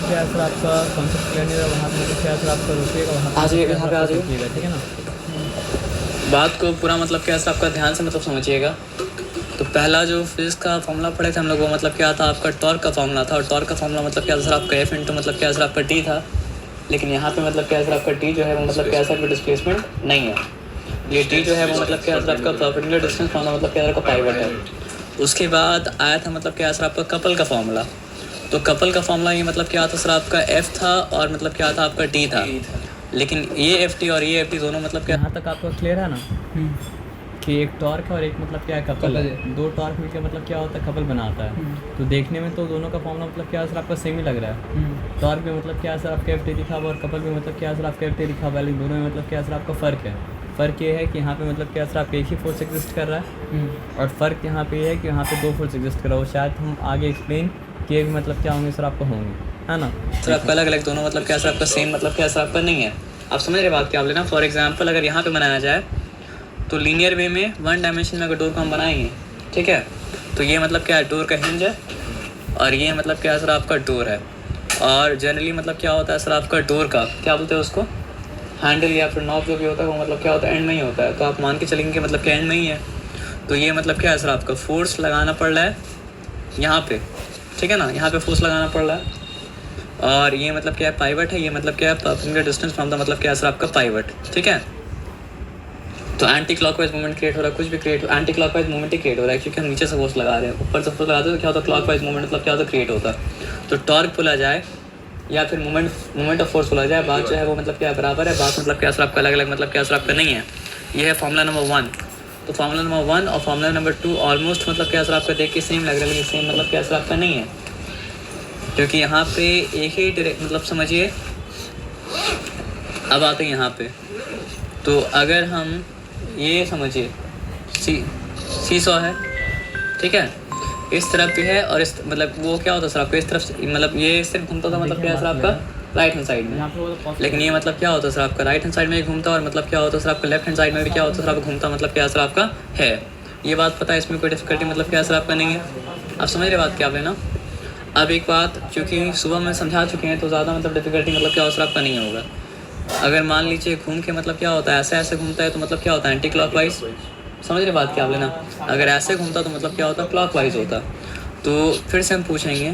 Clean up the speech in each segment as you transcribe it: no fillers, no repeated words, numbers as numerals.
क्या है सर आपका कॉन्सेप्ट क्लियर नहीं रहा, वहाँ पे मतलब क्या है सर आपका रुकिएगा, वहाँ आ जाइए, यहाँ पे आ जाइए। ठीक है ना। बात को पूरा मतलब क्या सर आपका ध्यान से मतलब समझिएगा। तो पहला जो फिजिक्स का फॉर्मूला पढ़े थे हम लोग, वो मतलब क्या था आपका टॉर्क का फॉर्मूला था। और टॉर्क का फॉर्मूला मतलब क्या था सर आपका एफ इंटू मतलब क्या सर आपका टी था। लेकिन यहाँ पे मतलब क्या सर आपका टी जो है वो मतलब क्या सर डिस्प्लेसमेंट नहीं है। ये टी जो है वो मतलब क्या सर आपका परपेंडिकुलर डिस्टेंस फॉर्मूला मतलब क्या आपका पाइवट है। उसके बाद आया था मतलब क्या सर आपका कपल का फॉर्मूला। तो कपल का फॉर्मूला ये मतलब क्या था सर आपका एफ था और मतलब क्या था आपका टी था। लेकिन ये एफ टी और ये एफ टी दोनों मतलब क्या, यहाँ तक आपका क्लियर है ना कि एक टॉर्क है और एक मतलब क्या है कपल है। दो टॉर्क मिलकर मतलब क्या होता है कपल बनाता है। तो देखने में तो दोनों का फॉर्मूला मतलब क्या है सर आपका सेम ही लग रहा है। टॉर्क में मतलब क्या है सर आपका एफ टी लिखा हुआ और कपल में मतलब क्या है सर आपका एफ टी लिखा हुआ है। लेकिन दोनों में मतलब क्या है सर आपका फ़र्क है। फ़र्क ये है कि यहाँ पे मतलब क्या है सर आपका एक ही फोर्स एग्जिस्ट कर रहा है और फ़र्क यहाँ पे ये है कि यहाँ पे दो फोर्स एग्जिस्ट कर रहा है। वो शायद हम आगे एक्सप्लेन किए भी मतलब क्या होंगे सर आपको होंगे, है ना। सर आपका अलग अलग दोनों मतलब क्या सर आपका सेम मतलब क्या सर आपका नहीं है। आप समझ रहे बात क्या आप लेना। फॉर एग्जांपल अगर यहाँ पे बनाया जाए तो लीनियर वे में वन डायमेंशन में अगर डोर को हम बनाएंगे, ठीक है, तो ये मतलब क्या है डोर का हिंज है और ये मतलब क्या सर आपका डोर है। और जनरली मतलब क्या होता है सर आपका डोर का क्या बोलते हैं उसको, हैंडल या फिर नॉब जो भी होता है वो मतलब क्या होता है एंड में ही होता है। तो आप मान के चलेंगे मतलब क्या एंड में ही है। तो ये मतलब क्या है सर आपका फोर्स लगाना पड़ रहा है यहाँ पे, ठीक है ना, यहाँ पे फोर्स लगाना पड़ रहा है। और ये मतलब क्या है पाइवट है, ये मतलब क्या है परपेंडिकुलर डिस्टेंस फ्रॉम द मतलब क्या है सर आपका पाइवट, ठीक है। तो एंटी क्लॉकवाइज मूवमेंट क्रिएट हो रहा है, कुछ भी क्रिएट हो, एंटी क्लॉकवाइज मूवमेंट ही क्रिएट हो रहा है क्योंकि हम नीचे से फोर्स लगा रहे हैं। ऊपर से फोर्स लगाते हैं तो क्या होता है क्लॉकवाइज मूवमेंट मतलब क्या होता है क्रिएट होता है। तो टॉर्क बोला जाए या फिर मूवमेंट ऑफ फोर्स बोला जाए, बात जो है वो मतलब क्या बराबर है। बात मतलब क्या सर आपका अलग अलग मतलब क्या सर आपका नहीं है। ये है फॉर्मूला नंबर 1। तो फॉर्मूला नंबर 1 और फॉर्मूला नंबर 2 ऑलमोस्ट मतलब क्या सर आपका देख के सेम लग रहा है, लेकिन सेम मतलब क्या सर आपका नहीं है क्योंकि यहाँ पे एक ही मतलब समझिए। अब आते हैं यहाँ पे, तो अगर हम ये समझिए सी सॉ है, ठीक है, इस तरफ भी है और इस मतलब वो क्या होता है सर आपको इस तरफ मतलब ये सिर्फ घूमता था मतलब क्या है सर आपका राइट हैंड साइड में। लेकिन ये मतलब क्या होता है सर आपका राइट हैंड साइड में घूमता और मतलब क्या होता है सर आपका लेफ्ट हैंड साइड में भी क्या होता है सर आपका घूमता मतलब क्या सर आपका है। ये बात पता है, इसमें कोई डिफिकल्टी मतलब क्या सर आपका नहीं है। आप समझ रहे बात क्या आप लेना। अब एक बात क्योंकि सुबह में समझा चुके हैं तो ज़्यादा मतलब डिफिकल्टी मतलब क्या सर आपका नहीं होगा। अगर मान लीजिए घूम के मतलब क्या होता है ऐसे ऐसे घूमता है तो मतलब क्या होता है एंटी क्लॉकवाइज, समझ रहे बात क्या आप लेना। अगर ऐसे घूमता तो मतलब क्या होता क्लॉकवाइज होता। तो फिर से हम पूछेंगे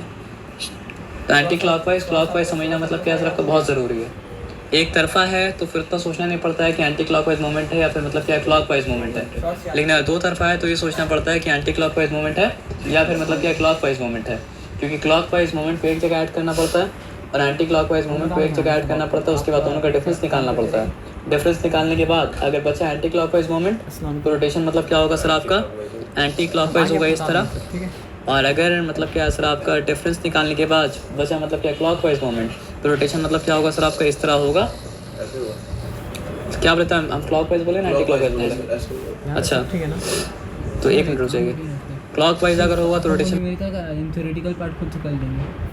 तो एंटी क्लॉकवाइज समझना मतलब क्या सर आपका बहुत ज़रूरी है। एक तरफा है तो फिर तो सोचना नहीं पड़ता है कि एंटी क्लॉकवाइज मूवमेंट है या फिर मतलब क्या क्लॉकवाइज मूवमेंट है। लेकिन अगर दो तरफा है तो ये सोचना पड़ता है कि एंटी क्लॉकवाइज मूवमेंट है या फिर मतलब क्या क्लॉकवाइज मूवमेंट है। क्योंकि क्लॉकवाइज मूवमेंट को एक जगह ऐड करना पड़ता है और एंटी क्लॉकवाइज मूवमेंट को एक जगह ऐड करना पड़ता है। उसके बाद दोनों का डिफरेंस निकालना पड़ता है। डिफरेंस निकालने के बाद अगर बचा एंटी क्लॉकवाइज मूवमेंट तो रोटेशन मतलब क्या होगा सर आपका एंटी क्लॉकवाइज होगा इस तरह। और अगर मतलब क्या सर आपका डिफरेंस निकालने के बाद बचा मतलब क्या क्लॉकवाइज मूवमेंट तो रोटेशन मतलब क्या होगा सर आपका इस तरह होगा। क्या बोलते हैं हम क्लॉकवाइज बोले ना एंटी क्लॉकवाइज बोले। अच्छा ठीक है ना। तो एक मिनट रुक जाइए। क्लॉकवाइज अगर होगा तो रोटेशन थ्योरेटिकल पार्ट खुद से कर लेंगे।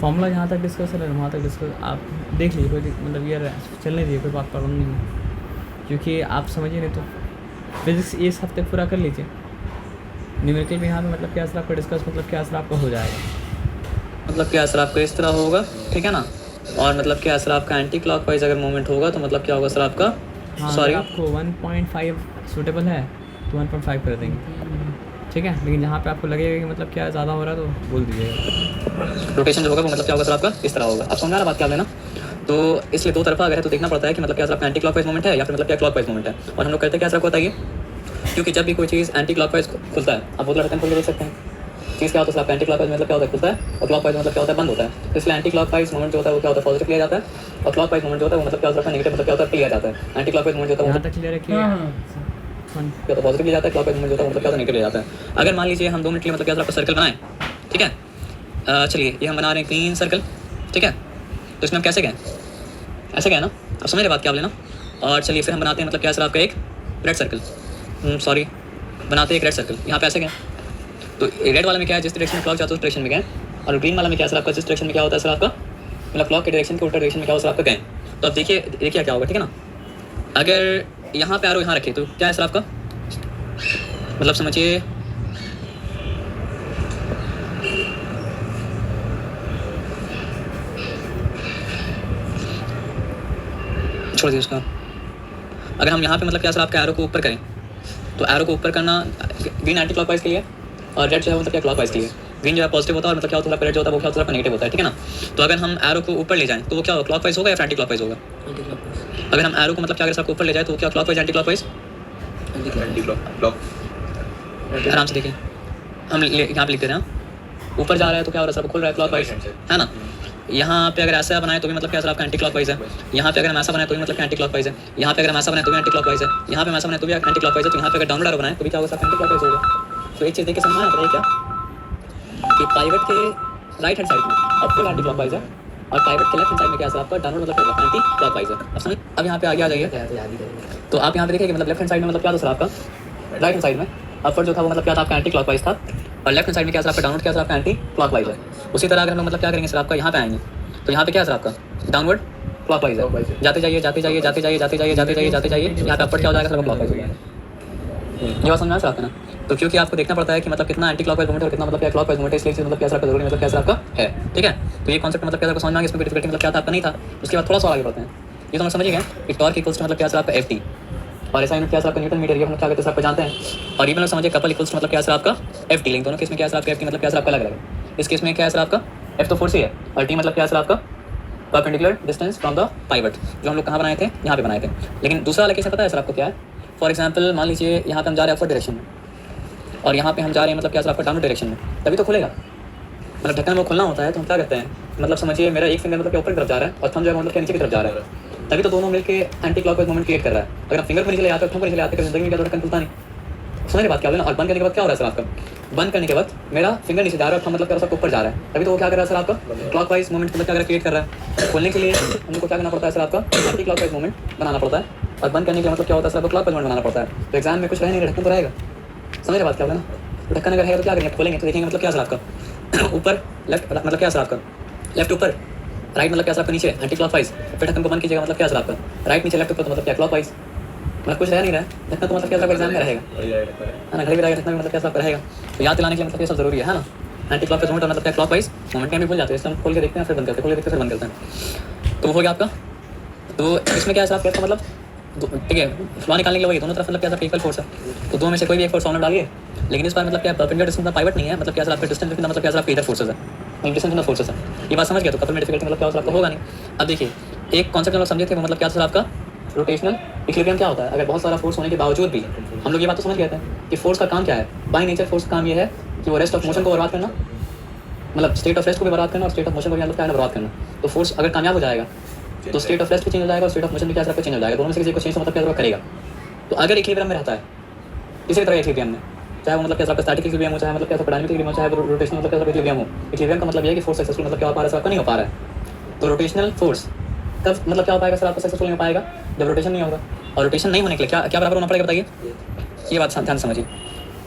फॉर्मूला जहाँ तक डिस्कस है वहाँ तक डिस्कस आप देख लीजिए, कोई मतलब ये चलने दीजिए, कोई बात प्रॉब्लम नहीं है क्योंकि आप समझिए नहीं तो फिजिक्स इस हफ्ते पूरा कर लीजिए। न्यूमेरिकल भी यहाँ पे मतलब क्या सर आपका डिस्कस मतलब क्या सर आपका हो जाएगा। मतलब क्या सर आपका इस तरह होगा, ठीक है ना। और मतलब क्या सर आपका एंटी क्लॉकवाइज अगर मूवमेंट होगा तो मतलब क्या होगा सर आपका सॉरी आपको 1.5 सूटेबल है तो 1.5 कर देंगे, ठीक है। लेकिन जहाँ पे आपको लगेगा कि मतलब क्या ज़्यादा हो रहा है तो बोल दीजिएगा। रोटेशन जो होगा वो मतलब क्या होगा सर आपका इस तरह होगा। आप समझ रहा बात क्या लेना। तो इसलिए दो तरफा अगर है तो देखना पड़ता है कि मतलब क्या सर आपका एंटी क्लॉकवाइज मूवमेंट है या फिर मतलब क्या क्लॉकवाइज मूवमेंट है। और हम लोग कहते हैं क्या सर आपको बताइए, क्योंकि जब भी कोई चीज़ एंटी क्लॉकवाइज खुलता है आप बोतल ढक्कन खोल के देख सकते हैं। चीज़ क्या होता है सर आपका एंटी क्लॉकवाइज मतलब क्या होता है खुलता है और क्लॉकवाइज मतलब क्या होता है बंद होता है। तो इसलिए एंटी क्लॉकवाइज मूवमेंट जो होता है वो क्या होता है पॉजिटिव लिया जाता है और क्लॉकवाइज मूवमेंट जो होता है वो मतलब क्या होता है नेगेटिव मतलब क्या होता है लिया जाता है। एंटी क्लॉकवाइज मूवमेंट जो होता है यहाँ तक क्लियर है कि क्या तो पॉजिटिव लिया जाता है, क्लॉकवाइज मूवमेंट जो होता है मतलब क्या होता है नेगेटिव लिया जाता है। अगर मान लीजिए हम 2 मिनट के लिए मतलब क्या सर आपका सर्कल बनाएं, ठीक है। चलिए ये हम बना रहे हैं क्लीन सर्कल, ठीक है। तो इसमें हम कैसे गए, ऐसे गए ना। आप समझ रहे बात क्या आप लेना। और चलिए फिर हम बनाते हैं मतलब क्या सर आपका एक रेड सर्कल, सॉरी बनाते हैं एक रेड सर्कल। यहाँ पे ऐसे गए तो रेड वाला में क्या है जिस डायरेक्शन में क्लॉक जाता है उस डायरेक्शन में गए। और ग्रीन वाला में क्या सर आपका जिस डायरेक्शन में क्या होता है सर आपका मतलब क्लॉक के डायरेक्शन के उल्टा डायरेक्शन में क्या होता है सर आपका गए। तो अब देखिए क्या होगा, ठीक है ना। अगर यहाँ पे आरो यहाँ रखे तो क्या है सर आपका मतलब समझिए छोड़ दीजिए उसको। अगर हम यहाँ पे मतलब क्या सर आपका एरो को ऊपर करें, तो एरो को ऊपर करना ग्रीन एंटी क्लॉकवाइज के लिए और रेड जो है मतलब क्या क्लॉकवाइज के लिए। ग्रीन जो है पॉजिटिव होता है और मतलब क्या होता है रेड जो होता है वो क्या होता है नेगेटिव होता है, ठीक है ना। तो अगर हम एरो को ऊपर ले जाएं तो वो क्या होगा, क्लॉकवाइज होगा या एंटी क्लॉकवाइज होगा? अगर हम एरो को मतलब क्या अगर आपको ऊपर ले जाए तो क्या क्लॉकवाइज एंटी क्लॉकवाइज? आराम से देखिए, हम यहाँ पे लिख दे रहे हैं ऊपर जा रहा है तो क्या हो रहा है सर खुल रहा है क्लॉकवाइज, है ना। यहाँ पे अगर ऐसा बनाए तो भी मतलब क्या सर आपका एंटी क्लॉकवाइज है। यहाँ पे अगर हम ऐसा बनाए तो भी मतलब क्या एंटी क्लॉकवाइज है। यहाँ पे अगर हम ऐसा बनाए तो भी एंटी क्लॉकवाइज है। यहाँ पे हम ऐसा बनाए तो भी एंटी क्लॉकवाइज है। तो यहाँ पे अगर डाउनवर्ड एरो बनाए तो भी क्या होगा सर एंटी क्लॉकवाइज होगा। तो एक चीज़ देखिए समझना पड़ेगा क्या कि पाइवट के राइट हैंड साइड में अपवर्ड एंटी क्लॉकवाइज है और पाइवट के लेफ्ट हैंड साइड में क्या सर आपका डाउनवर्ड मतलब एंटी क्लॉकवाइज है। अब समझ, अब यहाँ पे आगे आ जाइए तो आप यहाँ पे देखिए मतलब लेफ्ट हैंड साइड में मतलब क्या था सर आपका, राइट हैंड साइड में अपवर्ड जो था वो मतलब क्या था आपका एंटी क्लॉकवाइज था और लेफ्ट हैंड साइड में क्या सर आपका डाउनवर्ड क्या सर आपका एंटी क्लॉकवाइज है। उसी तरह अगर हम लोग मतलब क्या करेंगे सर आपका यहाँ पे आएंगे तो यहाँ पे क्या है सर आपका डाउनवर्ड क्लॉकवाइज है। जाते जाइए जाते जाइए जाते जाइए जाते जाइए जाते जाइए जाते जाइए यहाँ पे अपवर्ड क्या हो जाएगा सर क्लॉकवाइज हो जाएगा। ये बात समझना चाहते हैं ना। तो क्योंकि आपको देखना पड़ता है कि मतलब कितना एंटी क्लॉकवाइज मूवमेंट और कितना मतलब क्या क्लॉकवाइज मूवमेंट है, इसलिए मतलब क्या सर आपका जरूरी मतलब क्या सर आपका है, ठीक है। तो ये कॉन्सेप्ट मतलब क्या आपको समझ में आ गया, इसमें डिफिकल्टी मतलब क्या था आपका नहीं था। उसके बाद थोड़ा सा आगे बढ़ते हैं। ये तो हम समझिए कि टॉर्क इक्वल्स टू मतलब क्या सर आपका FT और ऐसा यूनिट क्या सर आपका न्यूटन मीटर, ये मतलब क्या कहते हैं सर आपको जानते हैं। और ये मतलब समझिए कपल इक्वल्स टू मतलब क्या सर आपका FT, लेकिन दोनों केस में क्या सर आपका FT मतलब क्या सर आपका अलग अलग है। इस केस में क्या है सर आपका F तो फोर्स ही है और T मतलब क्या सर आपका perpendicular distance from the pivot, जो हम लोग कहाँ बनाए थे, यहाँ पे बनाए थे। लेकिन दूसरा वाला केस पता है सर आपको क्या है। फॉर एग्जाम्पल मान लीजिए यहाँ पे हम जा रहे हैं अपवर्ड डायरेक्शन में और यहाँ पे हम जा रहे हैं मतलब क्या सर आपका डाउनवर्ड डायरेक्शन में, तभी तो खुलेगा। मतलब ढक्कन में खुलना होता है तो हम क्या करते हैं, मतलब समझिए मेरा एक फिंगर मतलब क्या ऊपर की तरफ जा रहा है और थंब जो है मतलब क्या नीचे की तरफ जा रहा है, तभी तो दोनों मिलकर एंटी क्लॉकवाइज मूवमेंट क्रिएट कर रहा है। अगर आप फिंगर को नीचे ले आते हो, थंब को नीचे ले आते हो, जिंदगी में क्या ढक्कन खुलता नहीं। समझने बात क्या हो ना। और बंद करने के बाद क्या हो रहा है सर आपका, बंद करने के बाद मेरा फिंगर नीचे जा रहा है और मतलब क्या सबको ऊपर जा रहा है, तभी तो वो क्या कर रहा है सर आपका क्लॉकवाइज मूवमेंट मतलब क्या क्रिएट कर रहा है। खोलने के लिए हमको क्या करना पड़ता है सर आपका एंटी क्लॉकवाइज मूवमेंट बनाना पड़ता है और बंद करने के मतलब क्या होता है सर आपको क्लॉकवाइज मूवमेंट बनाना पड़ता है। तो एग्जाम में कुछ रहे नहीं, ढक्कन तो रहेगा। समझ बात क्या होगा ना। तो ढक्कन अगर है तो क्या करेंगे, खोलेंगे तो देखेंगे मतलब क्या सर आपका ऊपर लेफ्ट मतलब क्या सर आपका लेफ्ट ऊपर, राइट मतलब क्या सर आपका नीचे एंटी क्लॉकवाइज। फिर ढक्कन को बंद कीजिएगा मतलब क्या सर आपका राइट नीचे लेफ्ट ऊपर तो मतलब क्या क्लॉकवाइज। मतलब कुछ रह नहीं रहा है ढक्कन तो मतलब क्या एग्जाम में रहेगा, है ना। घड़ी भी रहेगा ढक्कन मतलब क्या सर आपका रहेगा। तो याद दिलाने के लिए मतलब ये सब जरूरी है ना। एंटी क्लॉकवाइज मूवमेंट मतलब क्या क्लॉकवाइज मूवमेंट में भी भूल जाते हैं, इसलिए हम खोल के देखते हैं फिर बंद करते हैं, खोल के देखते हैं फिर बंद करते हैं। तो हो गया आपका। तो इसमें क्या है सर आपका मतलब ठीक है फ्लॉ निकालने के लिए वही दोनों तरफ मतलब क्या सर इक्वल फोर्स है। तो दो में से कोई भी एक फोर्स फॉर्मूला डालिए, लेकिन इस बार मतलब क्या परपेंडिकुलर डिस्टेंस पाइवट नहीं है, मतलब क्या सर आपका डिस्टेंस मतलब क्या सर आपके इधर फोर्सेस है, डिस्टेंस फोर्सेस है। ये बात समझ गया। तो कपल में डिफिकल्टी मतलब क्या सर आपका होगा नहीं। अब देखिए एक कॉन्सेप्ट हम लोग समझे थे वो मतलब क्या सर आपका रोटेशनल इक्विलिब्रियम क्या होता है। अगर बहुत सारा फोर्स होने के बावजूद भी हम लोग ये बात तो समझ गए थे कि फोर्स का काम क्या है। बाय नेचर फोर्स का काम ये है कि वो रेस्ट ऑफ मोशन को बर्बाद करना, मतलब स्टेट ऑफ रेस्ट को भी बर्बाद करना और स्टेट ऑफ मोशन को भी मतलब क्या बर्बाद करना। तो फोर्स अगर कामयाब हो जाएगा तो स्टेट ऑफ रेस्ट भी चेंज हो जाएगा और स्टेट ऑफ मोशन भी क्या सर आपका चेंज हो जाएगा। दोनों में से किसी को चेंज मतलब क्या करेगा। तो अगर इक्विलिब्रियम में रहता है किसी तरह इक्विलिब्रियम में, चाहे वो मतलब क्या स्टैटिक इक्विलिब्रियम हो, चाहे मतलब क्या डायनामिक इक्विलिब्रियम हो, चाहे वो रोटेशनल मतलब क्या इक्विलिब्रियम हो। इक्विलिब्रियम का मतलब ये है कि फोर्स सक्सेसफुल मतलब क्या हो पा रहा है सर आपका नहीं हो पा रहा है। तो रोटेशनल फोर्स तब मतलब क्या हो पाएगा सर आपका सक्सेसफुल नहीं हो पाएगा जब रोटेशन नहीं होगा। और रोटेशन नहीं होने के लिए क्या क्या बराबर होना पड़ेगा बताइए। ये बात ध्यान समझिए।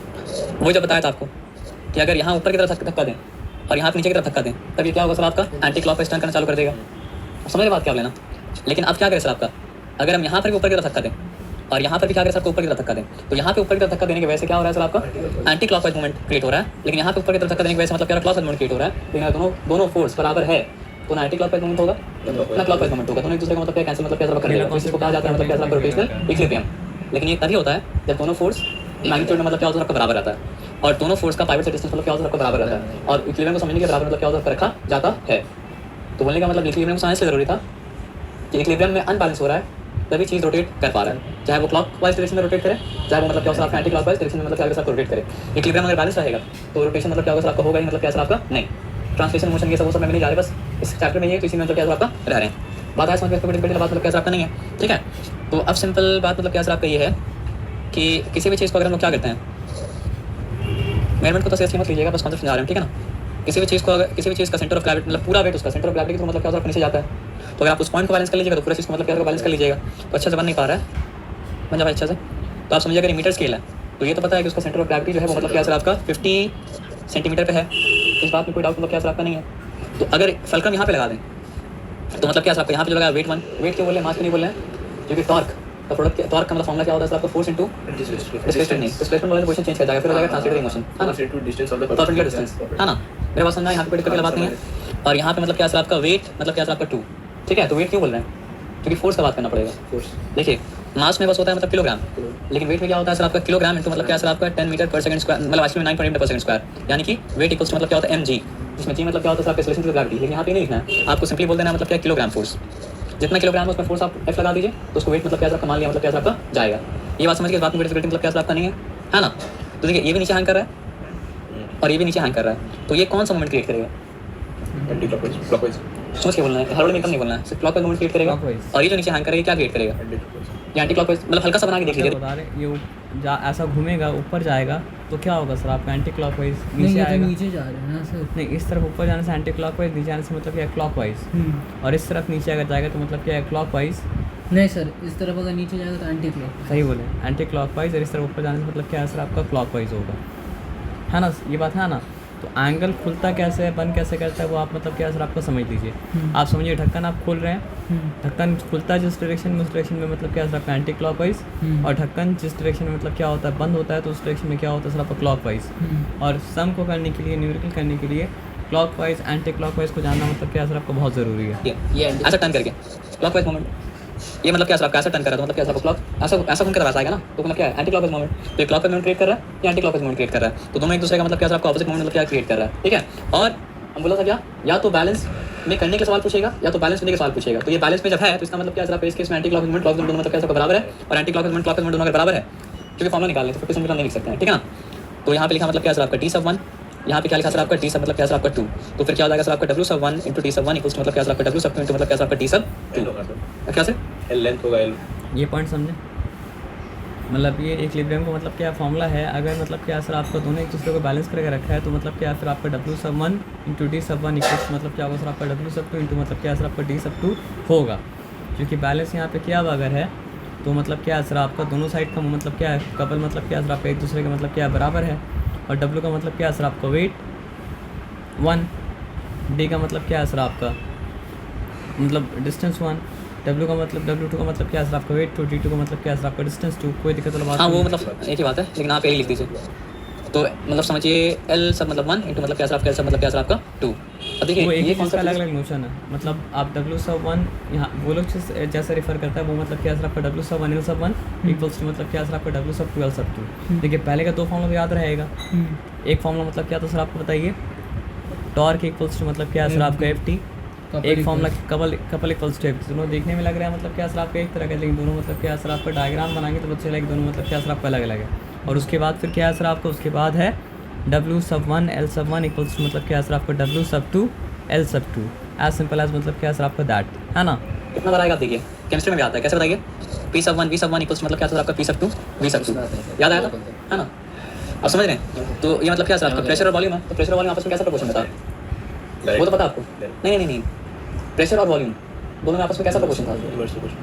वही जब बताया था आपको कि अगर यहाँ ऊपर की तरफ धक्का दें और यहाँ नीचे की तरफ धक्का दें तब ये क्या होगा सर आपका एंटी क्लॉकवाइज टर्न करना चालू कर देगा। समझ रहे बात क्या लेना। लेकिन अब क्या करें सर आपका, अगर हम यहाँ पर भी ऊपर की तरफ धक्का दें और यहाँ पर भी क्या करें सर ऊपर की तरफ धक्का दें, तो यहाँ पे ऊपर की तरफ धक्का देने की वजह से क्या हो रहा है सर आपका एंटी क्लॉकवाइज मूवमेंट क्रिएट हो रहा है। लेकिन यहाँ पे ऊपर की तरफ धक्का देने की वजह से मतलब क्या क्लॉकवाइज मूवमेंट क्रिएट हो रहा है। लेकिन दोनों फोर्स बराबर है तो ना एंटी क्लॉकवाइज मूवमेंट होगा ना क्लॉकवाइज मूवमेंट होगा। दोनों एक दूसरे का मतलब क्या कैंसिल मतलब क्या करेगा। इसको कहा जाता है मतलब क्या रोटेशनल इक्विलिब्रियम। लेकिन ये तभी होता है जब दोनों फोर्स मैग्नीट्यूड में मतलब क्या होता है आपका बराबर रहता है और दोनों फोर्स का पाइवट से डिस्टेंस मतलब क्या होता है आपका बराबर रहता है। और इक्विलिब्रियम को समझने के बराबर मतलब क्या होता है रखा जाता है। तो बोलने का मतलब इक्विलिब्रियम को समझने से जरूरी था कि इक्विलिब्रियम में अनबैलेंस हो रहा है तभी चीज़ रोटेट कर पा रहा है, चाहे वो क्लॉकवाइज डायरेक्शन में रोटेट करे, चाहे वो मतलब क्या होगा एंटी क्लॉकवाइज डायरेक्शन में मतलब क्या साथ रोटेट करे। इक्विलिब्रियम अगर बैलेंस रहेगा तो रोटेशन मतलब क्या होगा आपका होगा ही मतलब क्या सर आपका नहीं। ट्रांसलेशन मोशन ये सब वो सब में नहीं जा रहे, बस इस चैप्टर में ये तो इसी में मतलब क्या सर आपका रह रहे हैं। बात है समझ में बात मतलब क्या सर आपका नहीं है, ठीक है। तो अब सिंपल बात मतलब क्या सर आपका ये है कि किसी भी चीज़ को अगर हम लोग क्या करते हैं, मेजरमेंट को तो सीरियसली मत लीजिएगा, बस कॉन्सेप्ट समझा रहे हैं, ठीक है ना। किसी भी चीज़ को अगर किसी भी चीज़ का सेंटर ऑफ ग्रेविटी मतलब पूरा वेट उसका सेंटर ऑफ ग्रेविटी तो मतलब क्या होता है नीचे जाता है। तो अगर आप उस पॉइंट को बैलेंस कर लीजिएगा तो पूरा चीज़ को मतलब क्या बैलेंस कर लीजिएगा। तो अच्छा से बन नहीं पा रहा है, बन जाए अच्छा से। तो आप समझिए अगर मीटर स्केल है तो ये तो पता है कि उसका सेंटर ऑफ ग्रेविटी जो है वो मतलब क्या सर आपका 50 सेंटीमीटर पे है। इस बात में कोई डाउट मतलब क्या सर आपका नहीं है। तो अगर फलक्रम यहाँ पे लगा दें तो मतलब क्या सर आपका यहाँ पे जो लगा वेट वन, वेट क्यों बोल रहे हैं, मास क्यों नहीं बोल रहे हैं, क्योंकि टॉर्क का प्रोडक्ट टॉर्क का मतलब फॉर्मूला क्या होता है सर आपका फोर्स इनटू डिस्प्लेसमेंट। नहीं डिस्प्लेसमेंट वाले पोजीशन चेंज कर जाएगा, फिर हो जाएगा ट्रांसलेटेड मोशन, है ना, परपेंडिकुलर डिस्टेंस, है ना। मेरे पास समझना यहाँ पे कोई दिक्कत की बात नहीं है। और यहाँ पे मतलब क्या सर आपका वेट मतलब क्या सर आपका 2, ठीक है। तो वेट क्यों बोल रहे हैं, क्योंकि फोर्स का बात करना पड़ेगा। देखिए मास में बस होता है मतलब किलोग्राम, लेकिन वेट में क्या होता है सर आपका किलोग्राम इंटू मतलब क्या सर आपका 10 मीटर पर सेकंड स्क्वायर, मतलब एक्चुअली 9.8 मीटर पर सेकंड स्क्वायर, यानी कि वेट इक्वल्स टू मतलब क्या होता है mg, जिसमें g मतलब क्या होता है सर आपका एक्सेलरेशन टू ग्रेविटी। लेकिन यहाँ पे नहीं लिखना है, आपको सिंपली बोल देना है मतलब क्या किलोग्राम फोर्स, जितना किलोग्राम है उसमें फोर्स आप f लगा दीजिए तो उसको वेट मतलब क्या सर आपका मान लिया मतलब क्या सर आपका जाएगा। ये बात समझ के, इस बात में वेट मतलब क्या सर आपका नहीं है ना। तो देखिए ये भी नीचे हैंग कर रहा है और ये भी नीचे हैंग कर रहा है, तो ये कौन सा मोमेंट क्रिएट करेगा? एंटी क्लॉकवाइज सोच के बोलना है, हर वाले में कम नहीं बोलना है, सिर्फ क्लॉकवाइज मोमेंट क्रिएट करेगा। Clockwise। और ये जो नीचे हैंग करेगा क्या क्रिएट करेगा? ये एंटी क्लॉकवाइज, मतलब हल्का सा बना के देख लीजिए। बता रहे ये ऐसा घूमेगा ऊपर जाएगा तो क्या होगा सर आपका एंटी क्लॉकवाइज नहीं, नीचे ये तो आएगा। नीचे जा रहे हैं ना सर। नहीं, इस तरफ ऊपर जाने से एंटी क्लॉकवाइज, नीचे आने से मतलब क्या है क्लॉकवाइज, और इस तरफ नीचे अगर जाएगा तो मतलब क्या है क्लॉकवाइज। नहीं सर, इस तरफ अगर नीचे जाएगा तो एंटी क्लॉक। सही बोले, एंटी क्लॉकवाइज, और इस तरफ ऊपर जाने से मतलब क्या है सर आपका क्लॉकवाइज होगा, है ना, ये बात है ना। तो एंगल खुलता कैसे है, बंद कैसे करता है, वो आप मतलब क्या है सर आपको समझ लीजिए। आप समझिए ढक्कन आप खोल रहे हैं, ढक्कन खुलता है जिस डायरेक्शन में, उस डायरेक्शन में मतलब क्या है सर आपका एंटी क्लॉकवाइज, और ढक्कन जिस डायरेक्शन में मतलब क्या होता है बंद होता है तो उस डायरेक्शन में क्या होता है सर आपका क्लॉकवाइज। और सम को करने के लिए, न्यूमेरिकल करने के लिए क्लॉकवाइज एंटी क्लॉकवाइज को जानना मतलब क्या है सर आपको बहुत ज़रूरी है। ये ऐसा टर्न करके क्लॉकवाइज मोमेंट, ये मतलब क्या सर आपका ऐसा टर्न कर रहा है तो मतलब क्या सर क्लॉक ऐसा घूम कर वापस आएगा ना, तो मतलब क्या है एंटी क्लॉकवाइज मोमेंट। तो क्लॉकवाइज मोमेंट क्रिएट कर रहा है या एंटी क्लॉकवाइज मोमेंट क्रिएट कर रहा है, तो दोनों एक दूसरे का मतलब क्या सर आपका ऑपोजिट मोमेंट मतलब क्या क्रिएट कर रहा है, ठीक है। और हम बोला था क्या, या तो बैलेंस में करने के सवाल पूछेगा या तो बैलेंस करने के सवाल पूछेगा। तो ये बैलेंस में जब है तो इसका मतलब क्या सर आपका इस केस में anti clockwise moment clockwise moment दोनों मतलब क्या सर बराबर है, और anti clockwise moment clockwise moment दोनों अगर बराबर है, क्योंकि फॉर्मूला निकालने तो फिर सिंपल नहीं लिख सकते हैं, ठीक है ना। तो यहाँ पे लिखा मतलब क्या सर आपका t सब 1, यहाँ पे क्या लिखा सर आपका t सब मतलब क्या सर आपका 2, तो फिर क्या हो जाएगा सर आपका w सब 1 इंटू t सब 1 इक्वल्स मतलब क्या सर आपका w सब 2 इंटू मतलब क्या सर आपका t सब 2। क्या सर एल लेंथ होगा, एल ये पॉइंट समझे, मतलब ये इक्विलिब्रियम को मतलब क्या फॉर्मूला है, अगर मतलब क्या सर आपका दोनों एक दूसरे को बैलेंस करके रखा है तो मतलब क्या फिर आपका w सब 1 इंटू d सब 1 इक्वल्स मतलब क्या होगा सर आपका w सब 2 इंटू मतलब क्या सर आपका d सब 2 होगा। क्योंकि बैलेंस यहाँ पे क्या अगर है तो मतलब क्या सर आपका दोनों साइड का मतलब क्या है कपल, मतलब क्या सर आपका एक दूसरे का मतलब क्या बराबर है, और w का मतलब क्या सर आपका वेट 1, d का मतलब क्या है सर आपका मतलब डिस्टेंस 1, W का मतलब W2 का मतलब क्या है सर आपका वेट 2, D2 का मतलब क्या है सर आपका डिस्टेंस 2। कोई दिक्कत वाला बात हाँ, वो नहीं। मतलब एक ही बात है, लेकिन आप यही लिख दीजिए। तो मतलब समझिए L सब मतलब 1 इंटू मतलब क्या सर आपका L सब मतलब क्या सर आपका 2। अब देखिए वो एक ये ही कौन चीज़ का सा अलग अलग नोशन है, मतलब आप W सब 1 यहाँ वो लोग जैसा रेफर करता है वो मतलब क्या सर आपका W सब 1 L सब 1 इक्वल्स टू मतलब क्या सर आपका W सब 2 L सब 2। देखिए पहले का दो फॉर्मूला याद रहेगा, एक फॉर्मूला मतलब क्या था सर आपको बताइए, टॉर्क इक्वल्स टू मतलब क्या है सर आपका FT, एक formula couple equals to FT। दोनों देखने में लग रहा है मतलब क्या सर आपका एक तरह का, लेकिन दोनों मतलब क्या सर आपका डायग्राम बनाएंगे तो पता चलेगा दोनों मतलब क्या सर आपका अलग अलग है। और उसके बाद फिर क्या है सर आपका, उसके बाद है W सब 1 L सब 1 इक्वल्स टू मतलब क्या सर आपका W सब 2 L सब 2, एज सिंपल एज मतलब क्या सर आपका दैट, है ना। कितना बताएगा आप देखिए, केमिस्ट्री में भी आता है, कैसे बताइए P सब 1 V सब 1 इक्वल्स मतलब क्या सर आपका P सब 2 V सब 2, याद आया था, है ना। आप समझ रहे हैं, तो ये मतलब क्या सर आपका प्रेशर और वॉल्यूम है, तो प्रेशर और वॉल्यूम आपस में कैसा प्रोपोर्शन था, वो तो पता आपको। नहीं, प्रेशर और वॉल्यूम दोनों में आपस में कैसा प्रोपोर्शन था,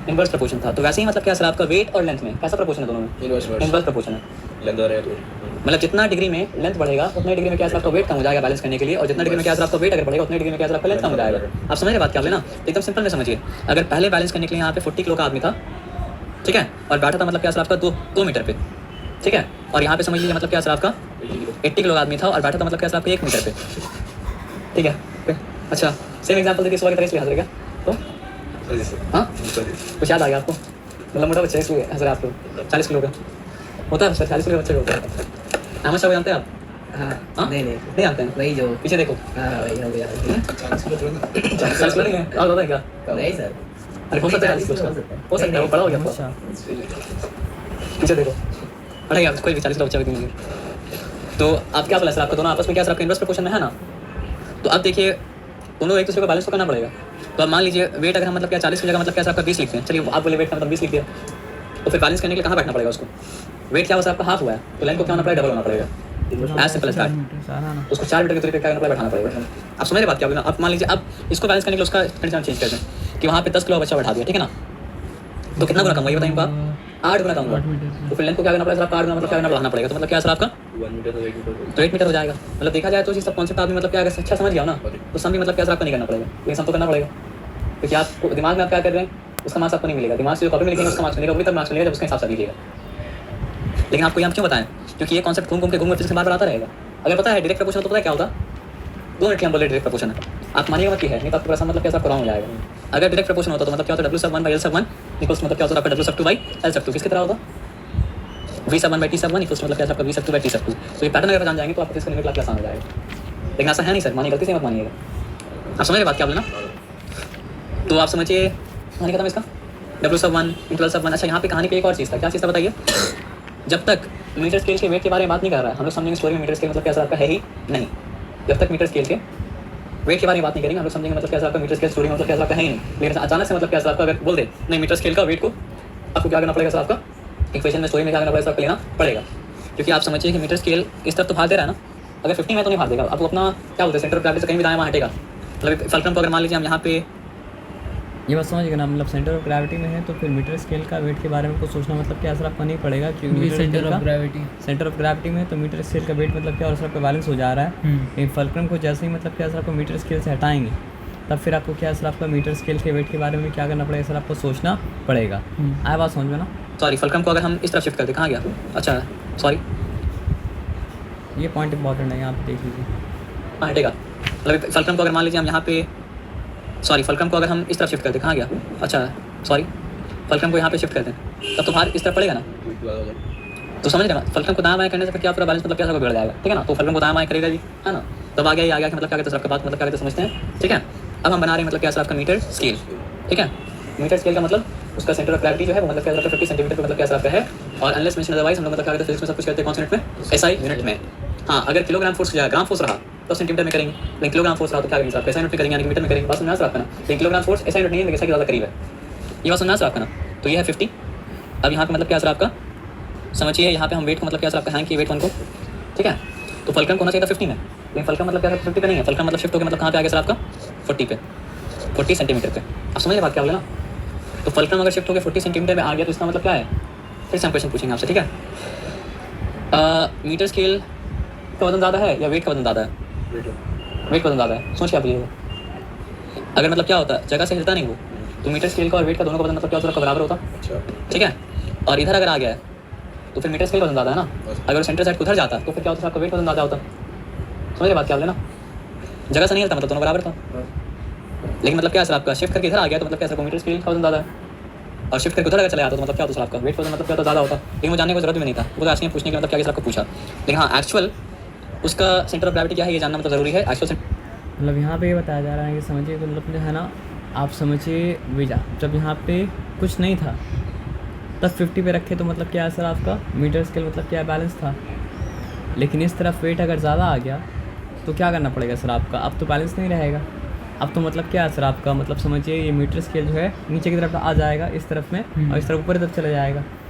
इनवर्स प्रोपोर्शन था। तो वैसे ही मतलब क्या सर आपका वेट और लेंथ में कैसा प्रोपोर्शन है, दोनों में इनवर्स प्रोपोर्शन है। लेंथ आ रहा है, मतलब जितना डिग्री में लेंथ बढ़ेगा उतने डिग्री में क्या सर आपका वेट कम हो जाएगा बैलेंस करने के लिए, और जितना डिग्री में क्या सर आपका वेट अगर बढ़ेगा उतने डिग्री में क्या सर आपका लेंथ कम हो जाएगा। आप समझ रहे बात क्या बोले ना, एकदम सिंपल में समझिए। अगर पहले बैलेंस करने के लिए यहाँ पे 40 किलो का आदमी था, ठीक है, और बैठा था मतलब क्या सर आपका 2 मीटर पे, ठीक है, और यहाँ पे समझ लीजिए मतलब क्या सर आपका 80 किलो का आदमी था और बैठा था मतलब क्या सर आपका 1 मीटर पे, ठीक है। अच्छा सेम एग्जाम्पल देखिए, सुबह की तरह इसलिए हंस रहे क्या, तो हाँ कुछ याद आ गया आपको, मतलब मोटा बच्चा इसलिए हंस रहे आप लोग। 40 किलो का होता है सर, 40 किलो बच्चे का होता है। अहमद शाह जानते हैं आप? हाँ, नहीं जानते हैं, वही जो पीछे देखो। हाँ वही हो गया। 40 किलो नहीं है, और होता है क्या? नहीं सर, अरे हो सकता है 40 किलो का, हो सकता है वो बड़ा हो गया आपको। अच्छा पीछे देखो, अरे यार कोई भी 40 किलो बच्चा भी नहीं है। तो आप क्या बोला सर आपका दोनों आपस में क्या सर आपका इनवर्स प्रोपोर्शन में है ना। तो अब देखिए दोनों एक दूसरे को बैलेंस तो करना पड़ेगा। तो अब मान लीजिए वेट अगर हम मतलब क्या 40 की जगह मतलब क्या सर आपका 20 लिखते हैं, चलिए आप बोले वेट का मतलब 20 लिख दिया, तो फिर बैलेंस करने के लिए कहाँ बैठना पड़ेगा उसको, वेट क्या हुआ सर आपका हाफ हुआ है तो लेंथ को क्या होना पड़ेगा, डबल होना पड़ेगा, एज सिंपल एज दैट। उसको 4 मीटर की दूरी पे क्या करना पड़ेगा, बैठाना पड़ेगा। आप समझ रहे बात क्या होगी ना। अब मान लीजिए अब इसको बैलेंस करने के लिए उसका कंडीशन चेंज कर दें कि वहाँ पे 10 किलो बच्चा बैठा दिया, ठीक है ना, तो कितना गुना कम हुआ ये बताइए आप, 8 गुना कम हुआ। तो फिर लेंथ को क्या करना पड़ेगा सर आपका 8 गुना मतलब क्या करना बढ़ाना पड़ेगा, तो मतलब क्या सर आपका 1 मीटर से 1 मीटर तो 8 मीटर हो जाएगा। मतलब देखा जाए तो ये सब कॉन्सेप्ट आदमी मतलब क्या अगर अच्छा समझ गया हो ना तो सम भी मतलब क्या सर आपको नहीं करना पड़ेगा, लेकिन सम तो करना पड़ेगा, क्योंकि आपको दिमाग में आप क्या कर रहे हैं उसका मार्क्स आपको नहीं मिलेगा, दिमाग से जो कॉपी में लिखेंगे उसका मार्क्स मिलेगा, वही तब मार्क्स मिलेगा जब उसके हिसाब से लिखिएगा। लेकिन आपको यहाँ क्यों बताएं, क्योंकि ये कॉन्सेप्ट घूम घूम के फिजिक्स में बार बार आता रहेगा। अगर पता है डायरेक्ट प्रपोर्शन तो पता है क्या होता, 2 मिनट के हम बोले डायरेक्ट प्रपोर्शन है, आप मानिएगा मत कि है, नहीं तो आपको ऐसा मतलब कैसा रॉन्ग हो जाएगा। अगर डायरेक्ट प्रपोर्शन होता तो मतलब क्या होता W sub 1 by L sub 1 equals मतलब क्या होता आपका W sub 2 by L sub 2 किसकी तरह होगा V sub 1 by T sub 1 equals मतलब क्या आपका V sub 2 by T sub 2। तो ये पैटर्न अगर जान जाएंगे तो आपको इसका लिमिट आसान हो जाएगा। लेकिन ऐसा है नहीं सर, मानिए गलती से मत मानिएगा। आप समझ रहे बात क्या बोले ना। तो आप समझिए मानिए खत्म इसका W sub 1 into L sub 1। अच्छा यहाँ पे कहानी पे एक और चीज़ था, क्या चीज़ था बताइए। जब तक मीटर स्केल के वेट के बारे में बात नहीं कर रहा है हम लोग समझेंगे स्टोरी में मीटर स्केल मतलब क्या आपका है ही नहीं। जब तक मीटर स्केल के वेट के बारे में बात नहीं करेंगे हम लोग समझेंगे मतलब क्या आपका मीटर स्केल स्टोरी मतलब क्या आपका है ही नहीं। लेकिन अचानक से मतलब क्या आपका अगर बोल दे नहीं मीटर स्केल का वेट को आपको क्या करना पड़ेगा सर, आपका इक्वेशन में स्टोरी में क्या करना पड़ेगा, आपको लेना पड़ेगा। क्योंकि आप समझिए कि मीटर स्केल इस तरफ तो भाग दे रहा है ना, अगर 50 में तो नहीं भाग देगा। आपको अपना क्या बोलते हैं सेंटर ऑफ ग्रेविटी से कहीं भी दाएं वहाँ हटेगा। मतलब फल्क्रम को अगर मान लीजिए हम यहाँ पे ये बात समझ गए ना, मतलब सेंटर ऑफ ग्रेविटी में है तो फिर मीटर स्केल का वेट के बारे में कुछ सोचना मतलब क्या असर आपका नहीं पड़ेगा। क्योंकि centre of gravity centre of gravity में तो मीटर स्केल का वेट मतलब क्या और आपका बैलेंस हो जा रहा है। लेकिन फल्क्रम को जैसे ही मतलब क्या सर आपको मीटर स्केल से हटाएंगे तब फिर आपको क्या सर आपका मीटर स्केल के वेट के बारे में क्या करना पड़ेगा सर, आपको सोचना पड़ेगा। आया बात समझ में ना। सॉरी फल्क्रम को अगर हम इस तरफ शिफ्ट करते कहाँ गया, अच्छा सॉरी ये पॉइंट इंपॉर्टेंट है, यहाँ पे देख लीजिए। हाँ हटेगा। मतलब फल्क्रम को अगर मान लीजिए हम यहाँ पे सॉरी फल्क्रम को अगर हम इस तरफ शिफ्ट करते कहाँ गया, अच्छा सॉरी फल्क्रम को यहाँ पे शिफ्ट करते हैं तब तो भार इस तरफ पड़ेगा ना। तो समझ रहे फल्क्रम को दाएं बाएं करने से फिर क्या पूरा बैलेंस मतलब क्या बिगड़ जाएगा, ठीक है ना। तो फल्क्रम को दाएं बाएं करेगा जी, है ना। तब आ गया कि मतलब क्या कहते हैं आपका बात मतलब क्या कहते समझते हैं, ठीक है। अब हम बना रहे हैं मतलब क्या सर आपका मीटर स्केल, ठीक है। मीटर स्केल का मतलब उसका सेंटर ऑफ ग्रेविटी जो है वो मतलब क्या आपका 50 सेंटीमीटर पे मतलब क्या आपका है। और अनलेस मेंशन अदरवाइज हम लोग मतलब क्या कहते हैं फिजिक्स में सब कुछ करते हैं कौन से यूनिट में, SI यूनिट में। हाँ अगर किलोग्राम फोर्स या ग्राम फोर्स रहा तो सेंटीमीटर में करेंगे, लेकिन किलोग्राम फोर्स रहा तो क्या करेंगे, SI यूनिट में करेंगे यानी मीटर में करेंगे। बात समझना सर आपका ना। लेकिन किलोग्राम फोर्स SI यूनिट नहीं है, लेकिन SI के ज़्यादा करीब है। ये बात समझना सर आपका ना। तो ये है 50। अब यहाँ पे मतलब क्या सर आपका समझिए, यहाँ पे हम वेट को मतलब क्या सर आपका हैंग किए वेट वन को, ठीक है। तो फल्क्रम होना चाहिए था 50 में, लेकिन फल्क्रम मतलब क्या 50 पे नहीं है। फल्क्रम मतलब शिफ्ट हो गया मतलब कहाँ पे आ गया सर आपका 40 पे, 40 सेंटीमीटर पे। आप समझिए बात क्या बोले ना। तो फल्क्रम अगर शिफ्ट हो गया 40 सेंटीमीटर में आ गया तो इसका मतलब क्या है, फिर से हम क्वेश्चन पूछेंगे आपसे, ठीक है। मीटर स्केल का वजन ज़्यादा है या वेट का वजन ज़्यादा है, वेट का वजन ज़्यादा है। सोच के आप लीजिएगा, अगर मतलब क्या होता है जगह से हिलता नहीं वो तो मीटर स्केल का और वेट का दोनों का वजन मतलब क्या होता है बराबर होता, ठीक है। और इधर अगर आ गया है तो फिर मीटर स्केल का वजन ज़्यादा है ना। अगर सेंटर साइड उधर जाता तो फिर क्या होता है आपका वेट का वजन ज़्यादा होता। समझ रहे बात क्या बोले ना, जगह से नहीं हिलता मतलब दोनों बराबर था। लेकिन मतलब क्या सर आपका शिफ्ट करके इधर आ गया तो मतलब क्या सर मीटर स्केल का वजन ज़्यादा है, और शिफ्ट करके उधर अगर चला जाता तो मतलब क्या होता सर आपका वेट का वजन मतलब क्या ज़्यादा होता। लेकिन वो जानने की जरूरत भी नहीं था, वो तो ऐसे पूछने के मतलब क्या सर आपको पूछा। लेकिन हाँ एक्चुअल उसका सेंटर ऑफ ग्रेविटी क्या है ये जानना मतलब ज़रूरी है। एक्चुअल मतलब यहाँ पे ये बताया जा रहा है कि समझिए तो मतलब जो है ना आप समझिए विजा जब यहाँ पे कुछ नहीं था तब 50 पे रखे तो मतलब क्या है सर आपका मीटर स्केल मतलब क्या बैलेंस था। लेकिन इस तरफ वेट अगर ज़्यादा आ गया तो क्या करना पड़ेगा सर आपका, अब तो बैलेंस नहीं रहेगा। अब तो मतलब क्या है सर आपका मतलब समझिए ये मीटर स्केल जो है नीचे की तरफ आ जाएगा इस तरफ में और इस तरफ ऊपर की तरफ चला जाएगा।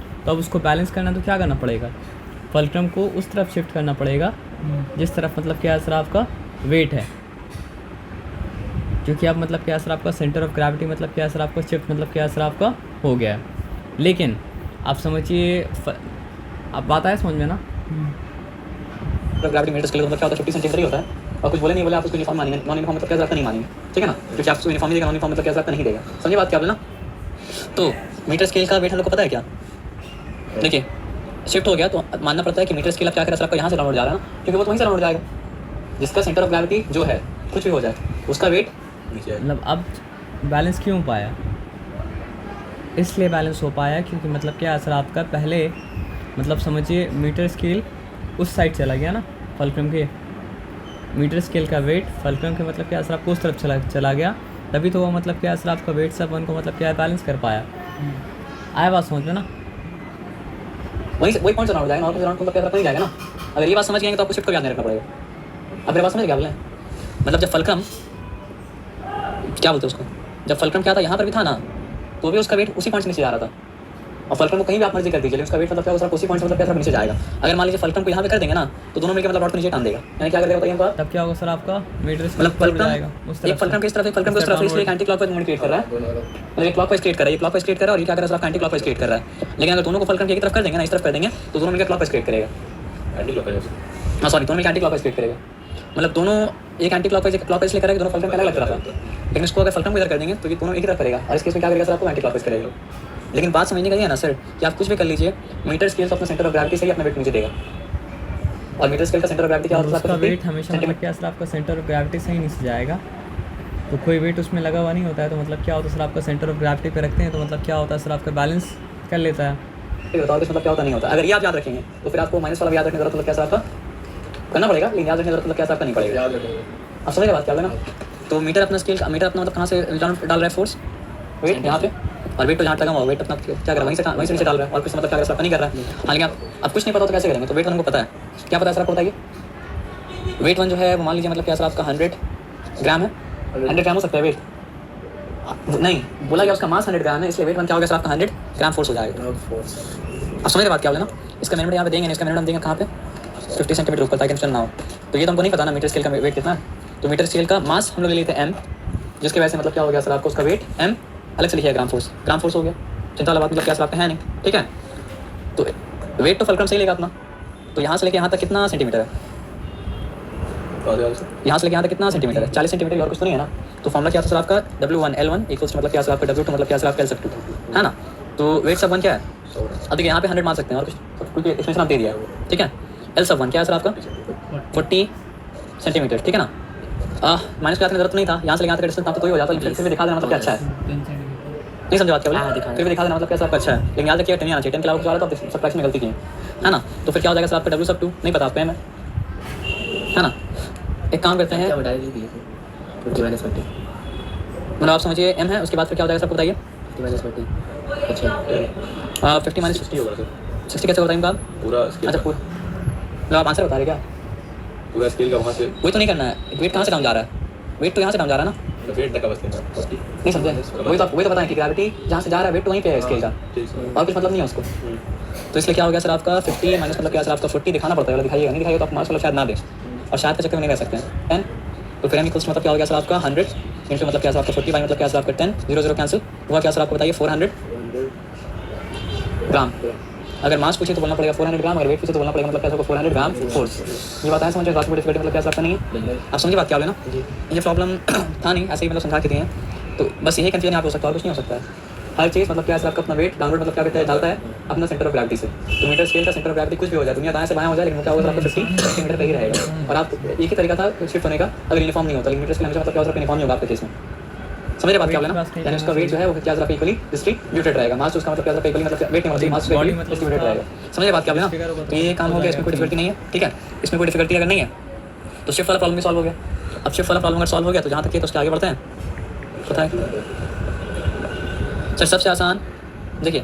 तो अब उसको बैलेंस करना तो क्या करना पड़ेगा, फल्क्रम को उस तरफ शिफ्ट करना पड़ेगा जिस तरफ मतलब क्या है सर आपका वेट है। क्योंकि अब मतलब क्या सर आपका सेंटर ऑफ ग्रेविटी मतलब क्या सर आपका शिफ्ट मतलब क्या सर आपका हो गया है। लेकिन आप समझिए आप बात आए समझ में ना, ग्रेविटी मीटर स्केल मतलब क्या होता है 50 सेंटीमीटर ही होता है। और कुछ बोले नहीं बोले आप उसको यूनिफॉर्म मानेंगे, नॉन यूनिफॉर्म मतलब क्या नहीं मानेंगे, ठीक है ना। क्योंकि आप उसको यूनिफॉर्म देगा नॉन यूनिफॉर्म मतलब क्या नहीं देगा। समझे बात क्या बोले ना। तो मीटर स्केल का वेट हम लोग को पता है क्या, देखिए शिफ्ट हो गया तो मानना पड़ता है कि मीटर स्केल आप क्या करें सर आपका यहाँ से डाउनलोड जा रहा है ना, क्योंकि वो तो वहीं से डाउनलोड जाएगा जिसका सेंटर ऑफ ग्रेविटी जो है कुछ भी हो जाए उसका वेट मतलब अब बैलेंस क्यों पाया, इसलिए बैलेंस हो पाया क्योंकि मतलब क्या असर आपका पहले मतलब समझिए मीटर स्केल उस साइड चला गया ना, फल्क्रम के मीटर स्केल का वेट फल्क्रम के मतलब क्या असर आपको उस तरफ चला गया, तभी तो वो मतलब क्या असर आपका वेट सब उनको मतलब क्या बैलेंस कर पाया। आया बात समझ में ना। वही पॉइंट राउंड जाएगा, नॉर्मल राउंड को क्या नहीं जाएगा ना। अगर ये बात समझ गए तो आपको शिफ्ट को याद नहीं रखना पड़ेगा। अब मेरी बात समझ गया बोले, मतलब जब फल्क्रम क्या बोलते हैं उसको, जब फल्क्रम क्या था यहाँ पर भी था ना तो भी उसका वेट उसी पॉइंट से नीचे जा रहा था। और फल्क्रम को कहीं भी आप मर्जी कर दीजिए उसका वेट मतलब क्या होगा उसी पॉइंट से मतलब क्या नीचे जाएगा। अगर मान लीजिए फल्क्रम को यहाँ पे कर देंगे ना तो दोनों मिलकर मतलब रॉड को नीचे टान देगा, यानी क्या करेगा बताइए। तब क्या होगा सर आपका मीटर मतलब फल्क्रम एक फल्क्रम की तरफ एक फल्क्रम की तरफ इसलिए एंटी क्लॉकवाइज मूवमेंट क्रिएट कर रहा है, मतलब एक क्लॉकवाइज क्रिएट कर रहा है, ये क्लॉकवाइज क्रिएट कर रहा है और ये क्या कर रहा है एंटी क्लॉकवाइज क्रिएट कर रहा है। लेकिन अगर दोनों को फल्क्रम की एक तरफ कर देंगे ना इस तरफ कर देंगे तो दोनों मिलकर क्लॉकवाइज क्रिएट करेगा, एंटी क्लॉकवाइज। हाँ सॉरी दोनों मिलकर एंटी क्लॉकवाइज क्रिएट करेगा। मतलब दोनों एक एंटी क्लॉकवाइज एक क्लॉकवाइज ले करेगा, दोनों फल्क्रम का अलग तरफ है। लेकिन इसको अगर फल्क्रम को इधर कर देंगे तो ये दोनों एक ही तरफ करेगा और इस केस में क्या करेगा सर आपको एंटी क्लॉकवाइज करेगा। लेकिन बात समझने का ये है ना सर कि आप कुछ भी कर लीजिए मीटर स्केल अपने सेंटर ऑफ ग्रेविटी से ही अपना वेट नीचे देगा। और मीटर स्केल का सेंटर ऑफ ग्रेविटी क्या होता है, उसका वेट हमेशा मतलब क्या सर आपका सेंटर ऑफ ग्रेविटी से ही नीचे जाएगा। तो कोई वेट उसमें लगा हुआ नहीं होता है, तो मतलब क्या होता है सर आपका सेंटर ऑफ ग्रेविटी पे रखते हैं तो मतलब क्या होता है सर आपका बैलेंस कर लेता है। ये बताओ कि मतलब क्या होता नहीं होता। अगर ये आप याद रखेंगे तो फिर आपको माइनस वाला भी याद रखने की जरूरत मतलब क्या सर आपका करना पड़ेगा, लेकिन याद रखने की जरूरत मतलब क्या सर आपका नहीं पड़ेगा। याद रखेंगे। अब समझ बात क्या होगा ना। तो मीटर अपना स्केल मीटर अपना मतलब कहाँ से डाल रहा है फोर्स, वेट यहाँ पे, और वेट तो जहाँ लगा हुआ वेट अपना क्या कर रहा है वहीं से नीचे डाल रहा है, और कुछ मतलब क्या कर नहीं कर रहा है। हालांकि आप कुछ नहीं पता तो कैसे करेंगे। तो वेट वन हमको पता है, क्या पता है सर आपको बताइए। वेट वन जो है वो मान लीजिए मतलब क्या सर आपका 100 ग्राम है। 100 ग्राम हो सकता है वेट, नहीं बोला गया उसका मास 100 ग्राम है, इसलिए वेट वन क्या होगा सर आपका 100 ग्राम फोर्स हो जाएगा। अब समझ बात क्या होगा ना। इसका मिनट यहाँ पे देंगे, इसका मिनट हम देंगे कहाँ पे 50 सेंटीमीटर ऊपर, ताकि टेंशन ना हो। तो ये तो हमको नहीं पता ना मीटर स्केल का वेट कितना है। तो मीटर स्केल का मास हम लोग ले लेते हैं m, जिसके वजह से मतलब क्या हो गया सर आपको उसका वेट m अलग से लिखिए ग्राम फोर्स हो गया। चिंता वाला बात मतलब क्या सर आपका है नहीं, ठीक है। तो वेट तो फलक्रम सही लेगा अपना। तो यहाँ से लेके यहाँ तक कितना सेंटीमीटर है, यहाँ से लेके यहाँ तक कितना सेंटीमीटर है 40 सेंटीमीटर, और कुछ तो नहीं है ना। तो फॉर्मूला क्या था सर आपका W1L1 इक्वल्स मतलब क्या सर आपका W2 मतलब क्या सर आपका L2 है ना। तो वेट सब वन क्या है, अब देखिए यहाँ पे 100 मान सकते हैं और कुछ इसमें से आप दे दिया है, ठीक है। L सब वन क्या है सर आपका 40 सेंटीमीटर, ठीक है ना। माइनस का जरूरत नहीं था, यहाँ से यहाँ तक डिस्टेंस तो ही हो जाता है, फिर भी दिखा देना मतलब क्या अच्छा है। नहीं समझ बात क्या बोले, फिर भी दिखा देना मतलब क्या सर आपका अच्छा है। लेकिन याद रखिए 10 आना चाहिए, 10 के अलावा कुछ आ रहा तो सब्ट्रैक्शन में गलती की है ना। तो फिर क्या हो जाएगा सर आपका W सब 2 नहीं पता आपको है ना। एक काम करते हैं, मतलब आप समझिए m है, उसके बाद फिर क्या हो जाएगा सबको बताइए 50 माइनस 60 होगा सर 60 कैसे होता है इनका पूरा स्केल। अच्छा पूरा, मतलब आप आंसर बता रहे क्या, पूरा स्केल का वहाँ से वही तो नहीं करना है। वेट कहाँ से डाउन जा रहा है, वेट तो यहाँ से डाउन जा रहा है ना, वेट तक का बस लेना 40। नहीं समझे। वही तो बताएं कि ग्रेविटी जहाँ से जा रहा है वेट तो वहीं पे है स्केल का, ठीक है। और कुछ मतलब नहीं है उसको। तो इसलिए क्या हो गया सर आपका 50 माइनस मतलब क्या सर आपका 40 दिखाना पड़ता है, दिखाइएगा नहीं दिखाइएगा तो आप मार्क्स वाला शायद ना दें, और शायद के चक्कर में नहीं रह सकते हैं 10। तो फिर इक्वल्स मतलब क्या हो गया सर आपका 100 इंटू मतलब क्या सर आपका 40 बाई मतलब क्या सर आपका 10 0 0 कैंसिल हुआ क्या सर आपको बताइए 400 ग्राम। अगर मास पूछे तो बोलना पड़ेगा 400 ग्राम, अगर वेट पूछे तो बोलना पड़ेगा मतलब क्या 400 ग्राम फोर्स। ये बात है समझे, बाकी डिफिकल्टी मतलब क्या आपका नहीं है। आप समझे बात क्या होगा ना, ये प्रॉब्लम था नहीं ऐसे ही मतलब समझा के दिए हैं। तो बस यही कंफ्यूजन आप हो सकता है और कुछ नहीं हो सकता है। हर चीज़ मतलब क्या है आपका अपना वेट डाउनवर्ड मतलब क्या कहता है डालता है अपना सेंटर ऑफ ग्रेविटी से। तो मीटर स्केल का सेंटर ऑफ ग्रेविटी कुछ भी हो जाए, दुनिया दाएं से बाएं हो जाए, लेकिन क्या होगा आपका 50 सेंटीमीटर पे ही रहेगा। और आप एक ही तरीका था शिफ्ट होने का, अगर यूनिफॉर्म नहीं होता, लेकिन मीटर स्केल मतलब क्या होगा यूनिफॉर्म नहीं होगा आपके केस में। समझ बात क्या होगा ना, यानी उसका वेट जो है वो क्या सर इक्वली डिस्ट्रीब्यूटेड रहेगा। मास उसका मतलब क्या सर इक्वली मतलब वेट नहीं होती, मास बॉडी डिस्ट्रीब्यूटेड रहेगा। समझ बात क्या होगा ना। तो ये काम हो गया, इसमें कोई डिफिकल्टी नहीं है, ठीक है। इसमें कोई डिफिकल्टी अगर नहीं है तो शिफ्ट वाला प्रॉब्लम भी सॉल्व हो गया। अब शिफ्ट वाला प्रॉब्लम अगर सॉल्व हो गया तो जहाँ तक ये तो उसके आगे बढ़ते हैं। पता है सर सबसे आसान देखिए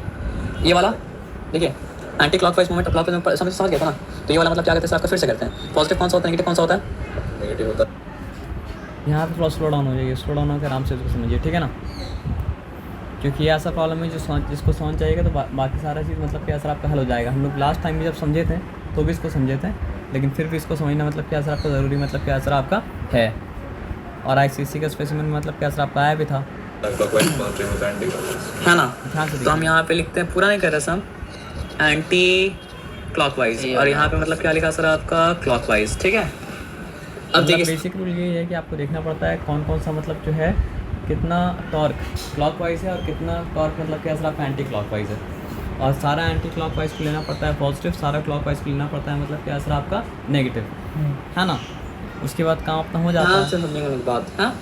ये वाला, देखिए एंटी क्लॉकवाइज मूवमेंट क्लॉकवाइज समझ गया था ना। तो ये वाला मतलब क्या करते हैं आपका फिर से करते हैं। पॉजिटिव कौन सा होता है, नेगेटिव कौन सा होता है। नेगेटिव होता है यहाँ पे थोड़ा स्लो डाउन हो जाइए, स्लो डाउन होकर आराम से इसको समझिए, ठीक है ना। क्योंकि ये ऐसा प्रॉब्लम है जिसको समझ जाएगा तो बाकी सारा चीज़ मतलब क्या सर आपका हल हो जाएगा। हम लोग लास्ट टाइम भी जब समझे थे तो भी इसको समझे थे, लेकिन फिर भी इसको समझना मतलब क्या सर आपका ज़रूरी मतलब क्या सर आपका है। और ICC का स्पेसिमेन मतलब क्या सर आपका आया भी था, क्लॉकवाइज काउंटर होता है एंटी क्लॉकवाइज। है ना। ध्यान से तो हम यहाँ पे लिखते हैं, पूरा नहीं कर रहे सर, एंटी क्लॉकवाइज, और यहाँ पे मतलब क्या लिखा सर आपका क्लॉकवाइज, ठीक है। अब मतलब देखिए बेसिक रूल ये है कि आपको देखना पड़ता है कौन कौन सा मतलब जो है कितना टॉर्क क्लॉकवाइज है और कितना टॉर्क मतलब क्या सर आपका एंटी क्लॉकवाइज है। और सारा एंटी क्लॉकवाइज को लेना पड़ता है पॉजिटिव, सारा क्लॉकवाइज को लेना पड़ता है मतलब क्या सर आपका नेगेटिव, है ना। उसके बाद काम अपना हो जाता हाँ है। से समझने वाली बात। हाँ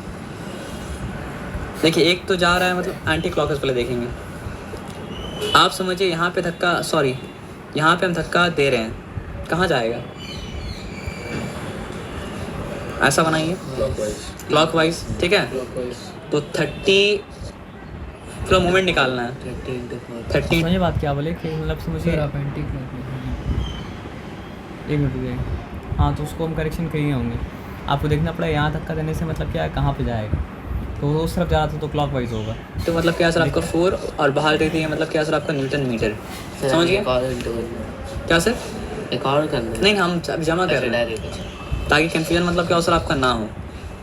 देखिए एक तो जा रहा है मतलब एंटी क्लॉकवाइज, पहले देखेंगे आप समझिए। यहाँ पे धक्का, सॉरी यहाँ पे हम धक्का दे रहे हैं, कहाँ जाएगा ऐसा बनाइए क्लॉकवाइज, ठीक है। तो 30 पूरा मूवमेंट निकालना है 30। समझिए बात क्या बोले कि मतलब समझिए आप एंटी क्लॉकवाइज एक मिनट रुकिए। हाँ तो उसको हम करेक्शन किए होंगे, आपको देखना पड़ेगा यहाँ धक्का देने से मतलब क्या है कहाँ पे जाएगा। तो उस तरफ जा रहा था तो क्लॉकवाइज होगा। तो मतलब क्या सर आपका 4 और बाहर देती है मतलब क्या सर आपका न्यूटन मीटर, समझिए क्या सर। एक और करना नहीं हम जमा कर रहे हैं ताकि कंफ्यूजन मतलब क्या हो सर आपका ना हो।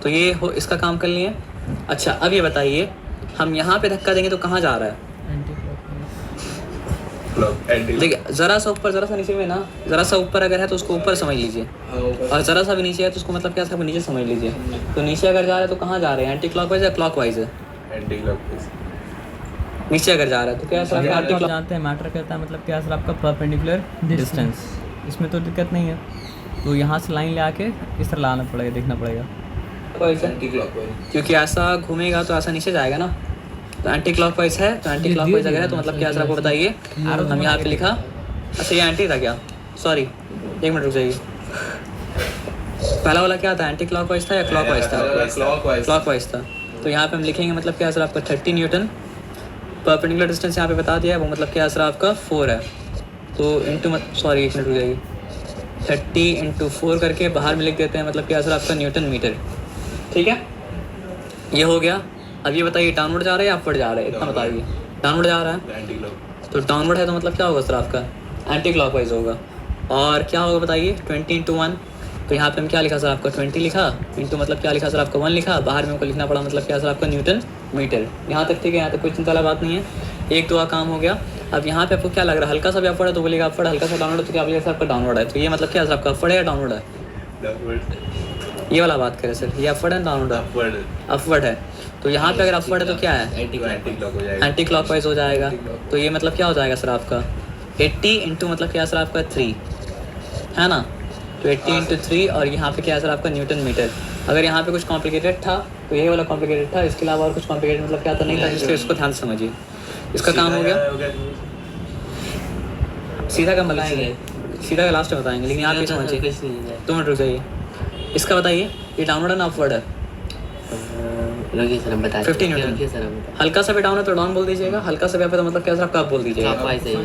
तो ये हो इसका काम कर लिए। अच्छा अब ये बताइए हम यहाँ पे धक्का देंगे तो कहाँ जा रहा है। एंटी क्लॉकवाइज क्लॉक एंटी देखिए ज़रा सा ऊपर ज़रा सा नीचे में ना, ज़रा सा ऊपर अगर है तो उसको ऊपर समझ लीजिए, और ज़रा सा भी नीचे है तो उसको मतलब क्या सर नीचे समझ लीजिए। तो नीचे अगर जा रहा है तो कहाँ जा रहे हैं, एंटी क्लॉकवाइज या क्लॉकवाइज है। एंटी क्लॉकवाइज नीचे अगर जा रहा है तो क्या सर आपका आप एंटी क्लॉक। जानते हैं मैटर करता है मतलब क्या सर आपका परपेंडिकुलर डिस्टेंस, इसमें तो दिक्कत नहीं है। तो यहाँ से लाइन ले आके इस तरह लाना पड़ेगा, देखना पड़ेगा। क्लॉकवाइज है, एंटी क्लॉकवाइज। क्योंकि ऐसा घूमेगा तो ऐसा नीचे जाएगा ना, तो एंटी क्लॉकवाइज है। तो एंटी क्लॉकवाइज अगर है तो मतलब क्या सर आपको बताइए। हम यहाँ पे लिखा, अच्छा ये एंटी था क्या, सॉरी 1 मिनट रुक जाइए। पहला वाला क्या था, एंटी क्लॉकवाइज था या क्लॉकवाइज था? क्लॉकवाइज। क्लॉकवाइज था। तो यहाँ पे हम लिखेंगे मतलब क्या सर आपका 30 न्यूटन, परपेंडिकुलर डिस्टेंस यहाँ पे बता दिया है, वो मतलब क्या सर आपका 4 है। तो इंटू सॉरी 1 मिनट रुक जाइए, 30 इंटू 4 करके बाहर में लिख देते हैं, मतलब क्या सर आपका न्यूटन मीटर। ठीक है, ये हो गया। अब ये बताइए डाउनवर्ड जा रहा है या अपवर्ड जा रहा है, इतना बताइए। डाउनवर्ड जा रहा है, एंटी क्लॉक। तो डाउनवर्ड है तो मतलब क्या होगा सर आपका एंटी क्लॉकवाइज होगा। और क्या होगा बताइए, 20 इंटू 1, तो यहाँ पे हम क्या लिखा सर आपका 20 लिखा, इंटू मतलब क्या लिखा सर आपका 1 लिखा, बाहर में हमको लिखना पड़ा मतलब क्या सर आपका न्यूटन मीटर। यहाँ तक ठीक है, यहाँ तक कोई चिंता वाला बात नहीं है, 1-2 काम हो गया। अब यहाँ पे आपको क्या लग रहा है, हल्का सा भी अपवर्ड है तो बोलेगा अपवर्ड, हल्का सा डाउनवर्ड तो क्या बोलेगा सर आपका डाउनवर्ड है। तो ये मतलब क्या सर आपका अपवर्ड है या डाउनवर्ड है, डाउनवर्ड। ये वाला बात करें सर, ये अपवर्ड है डाउनवर्ड है, अपवर्ड। अपवर्ड है। तो यहाँ पे अगर अपवर्ड है तो क्या है, एंटी क्लॉक हो जाएगा। एंटी क्लॉकवाइज हो जाएगा। तो ये मतलब क्या हो जाएगा सर आपका 80 इंटू मतलब क्या सर आपका 3 है ना, तो 80 इंटू 3 और यहाँ पे क्या है सर आपका न्यूटन मीटर। अगर यहाँ पे कुछ कॉम्प्लिकेटेड था तो ये वाला कॉम्प्लिकेटेड था, इसके अलावा और कुछ कॉम्प्लिकेटेड मतलब क्या था नहीं था, इसलिए इसको ध्यान से समझिए। इसका काम हो गया, सीधा का बताएंगे, सीधा का लास्ट में बताएंगे, लेकिन यहाँ पे समझिए। कुछ नहीं है। 2 मिनट रुक जाइए, इसका बताइए ये डाउनवर्ड है ना अपवर्ड है, रुकिए सर हम बता 50 न्यूटन। रुकिए सर हम बता हल्का सा भी डाउन है तो डाउन बोल दीजिएगा, हल्का सा भी आप है तो मतलब क्या सर आपका आप बोल दीजिएगा। क्लॉकवाइज है।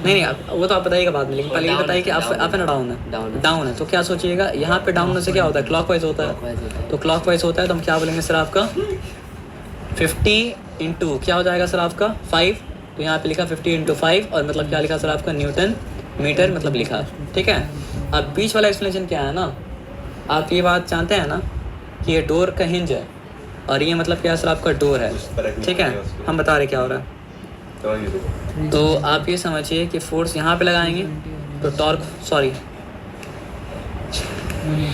नहीं वो तो आप बताइएगा बाद में, लेकिन पहले ये Down बताइए कि है, आप है ना डाउन Down है, है। डाउन है तो क्या सोचिएगा, यहाँ पे डाउन होने से क्या होता है क्लॉकवाइज होता है। क्लॉकवाइज होता है। तो क्लॉकवाइज होता है तो हम क्या बोलेंगे सर आपका 50 इंटू क्या हो जाएगा सर आपका 5, तो यहाँ पे लिखा 50 इंटू 5 और मतलब क्या लिखा सर आपका न्यूटन मीटर मतलब लिखा। ठीक है, अब बीच वाला एक्सप्लेनेशन क्या है ना, आप ये बात जानते हैं ना कि ये डोर का हिंज है और ये मतलब क्या सर आपका डोर है। ठीक है, हम बता रहे क्या हो रहा है। तो आप ये समझिए कि फोर्स यहाँ पे लगाएंगे तो टॉर्क, सॉरी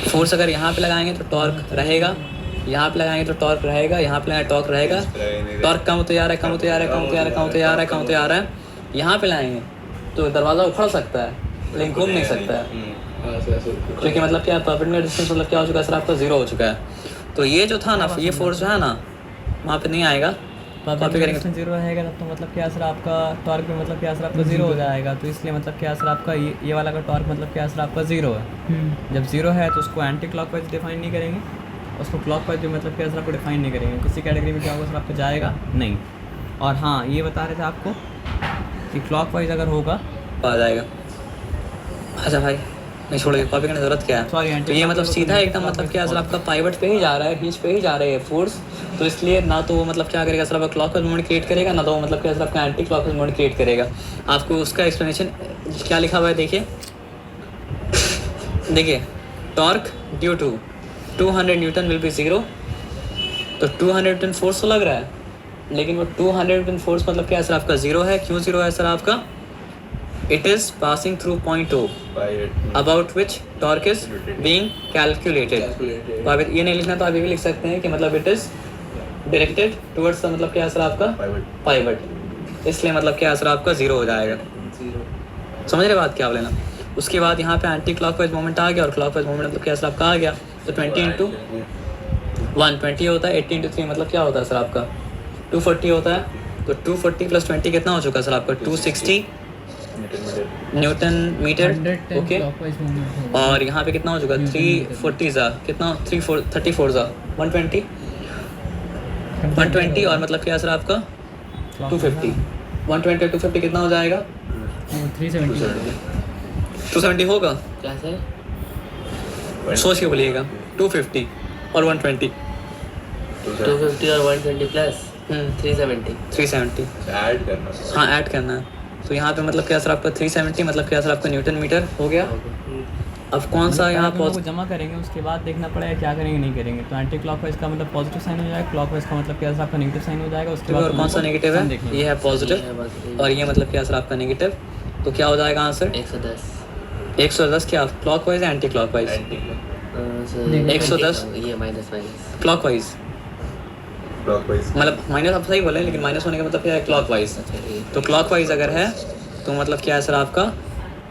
फोर्स अगर यहाँ पे लगाएंगे तो टॉर्क रहेगा, यहाँ पे लगाएंगे तो टॉर्क रहेगा, यहाँ पे लगाएंगे टॉर्क रहेगा। टॉर्क कम होते जा रहा है, कम होते जा रहा है, कम होते जा रहा है, कम होते जा रहा है, कम होते जा रहा है। यहाँ पे लाएंगे तो दरवाज़ा उखड़ सकता है लेकिन घूम नहीं सकता है, क्योंकि मतलब क्या परपेंडिकुलर डिस्टेंस मतलब क्या हो चुका है सर आपका 0 हो चुका है। तो ये जो था ना, ये फोर्स जो है ना वहाँ पे नहीं आएगा, कॉपी करेंगे तो 0 रहेगा तब तो मतलब क्या सर आपका टॉर्क भी मतलब क्या सर आपका 0 हो जाएगा। तो इसलिए मतलब क्या सर आपका ये वाला का टॉर्क मतलब क्या सर आपका 0 है। जब 0 है तो उसको एंटी क्लॉकवाइज डिफाइन नहीं करेंगे, उसको क्लॉकवाइज भी मतलब क्या सर आपको डिफाइन नहीं करेंगे, किसी कैटेगरी में क्या होगा सर आपको जाएगा नहीं। और हाँ ये बता रहे थे आपको कि क्लॉकवाइज अगर होगा आ जाएगा। अच्छा भाई नहीं छोड़िए, कॉपी करने की जरूरत क्या है। Sorry, तो ये मतलब सीधा एकदम मतलब क्या सर आपका पाइवट पे ही जा रहा है, हिंज पे ही जा रहा है फोर्स। तो इसलिए ना तो वो मतलब क्या करेगा सर आपका क्लॉकवाइज मूवमेंट क्रिएट करेगा, ना तो वो मतलब क्या सर आपका एंटी क्लॉकवाइज मूवमेंट क्रिएट करेगा। आपको उसका एक्सप्लेनेशन क्या लिखा हुआ है देखिए, देखिए torque due to 200 newton will be 0। तो 200 न्यूटन फोर्स तो लग रहा है, लेकिन वो 200 न्यूटन फोर्स मतलब क्या है सर आपका 0 है। क्यों 0 है सर आपका, it is passing through point O about which torque is being calculated। तो आप ये नहीं लिखना तो आप ये भी लिख सकते हैं कि मतलब it is directed towards मतलब क्या सर आपका पाइवट, इसलिए मतलब क्या सर आपका 0 हो जाएगा। समझ रहे बात क्या लेना। उसके बाद यहाँ पे एंटी क्लॉकवाइज मोमेंट आ गया और क्लॉकवाइज मोमेंट मतलब क्या सर आपका आ गया। तो 20 इंटू 120 होता है, 80 इंटू 3 मतलब क्या होता है सर आपका 240 होता है। तो 240 प्लस 20 कितना हो चुका है सर आपका 260 न्यूटन मीटर। ओके, और यहाँ पे कितना हो चुका 340 ज़ा कितना 34 ज़ा 120 और मतलब क्या सर आपका 250 120 250 कितना हो जाएगा 270 होगा। क्या सर? सोच के बोलिएगा 250 और 120 250 और 120 प्लस 370। 370 ऐड करना। हाँ ऐड करना है। तो यहाँ पे मतलब क्या सर आपका 370 मतलब क्या सर आपका न्यूटन मीटर हो गया। अब कौन सा यहाँ को जमा करेंगे उसके बाद देखना पड़ेगा क्या करेंगे नहीं करेंगे। तो एंटी क्लॉकवाइज का मतलब पॉजिटिव साइन हो जाएगा, क्लॉकवाइज का मतलब क्या सर आपका नेगेटिव साइन हो जाएगा। उसके बाद और कौन सा नेगेटिव है, ये है पॉजिटिव और ये मतलब क्या सर आपका नेगेटिव। तो क्या हो जाएगा आंसर 110। 110 क्या क्लॉकवाइज है एंटी क्लॉकवाइज 110 ये माइनस क्लॉकवाइज क्लॉकवाइज मतलब माइनस आप सही बोले, लेकिन माइनस होने का मतलब क्या है क्लॉकवाइज। तो क्लॉकवाइज अगर है तो मतलब क्या है सर आपका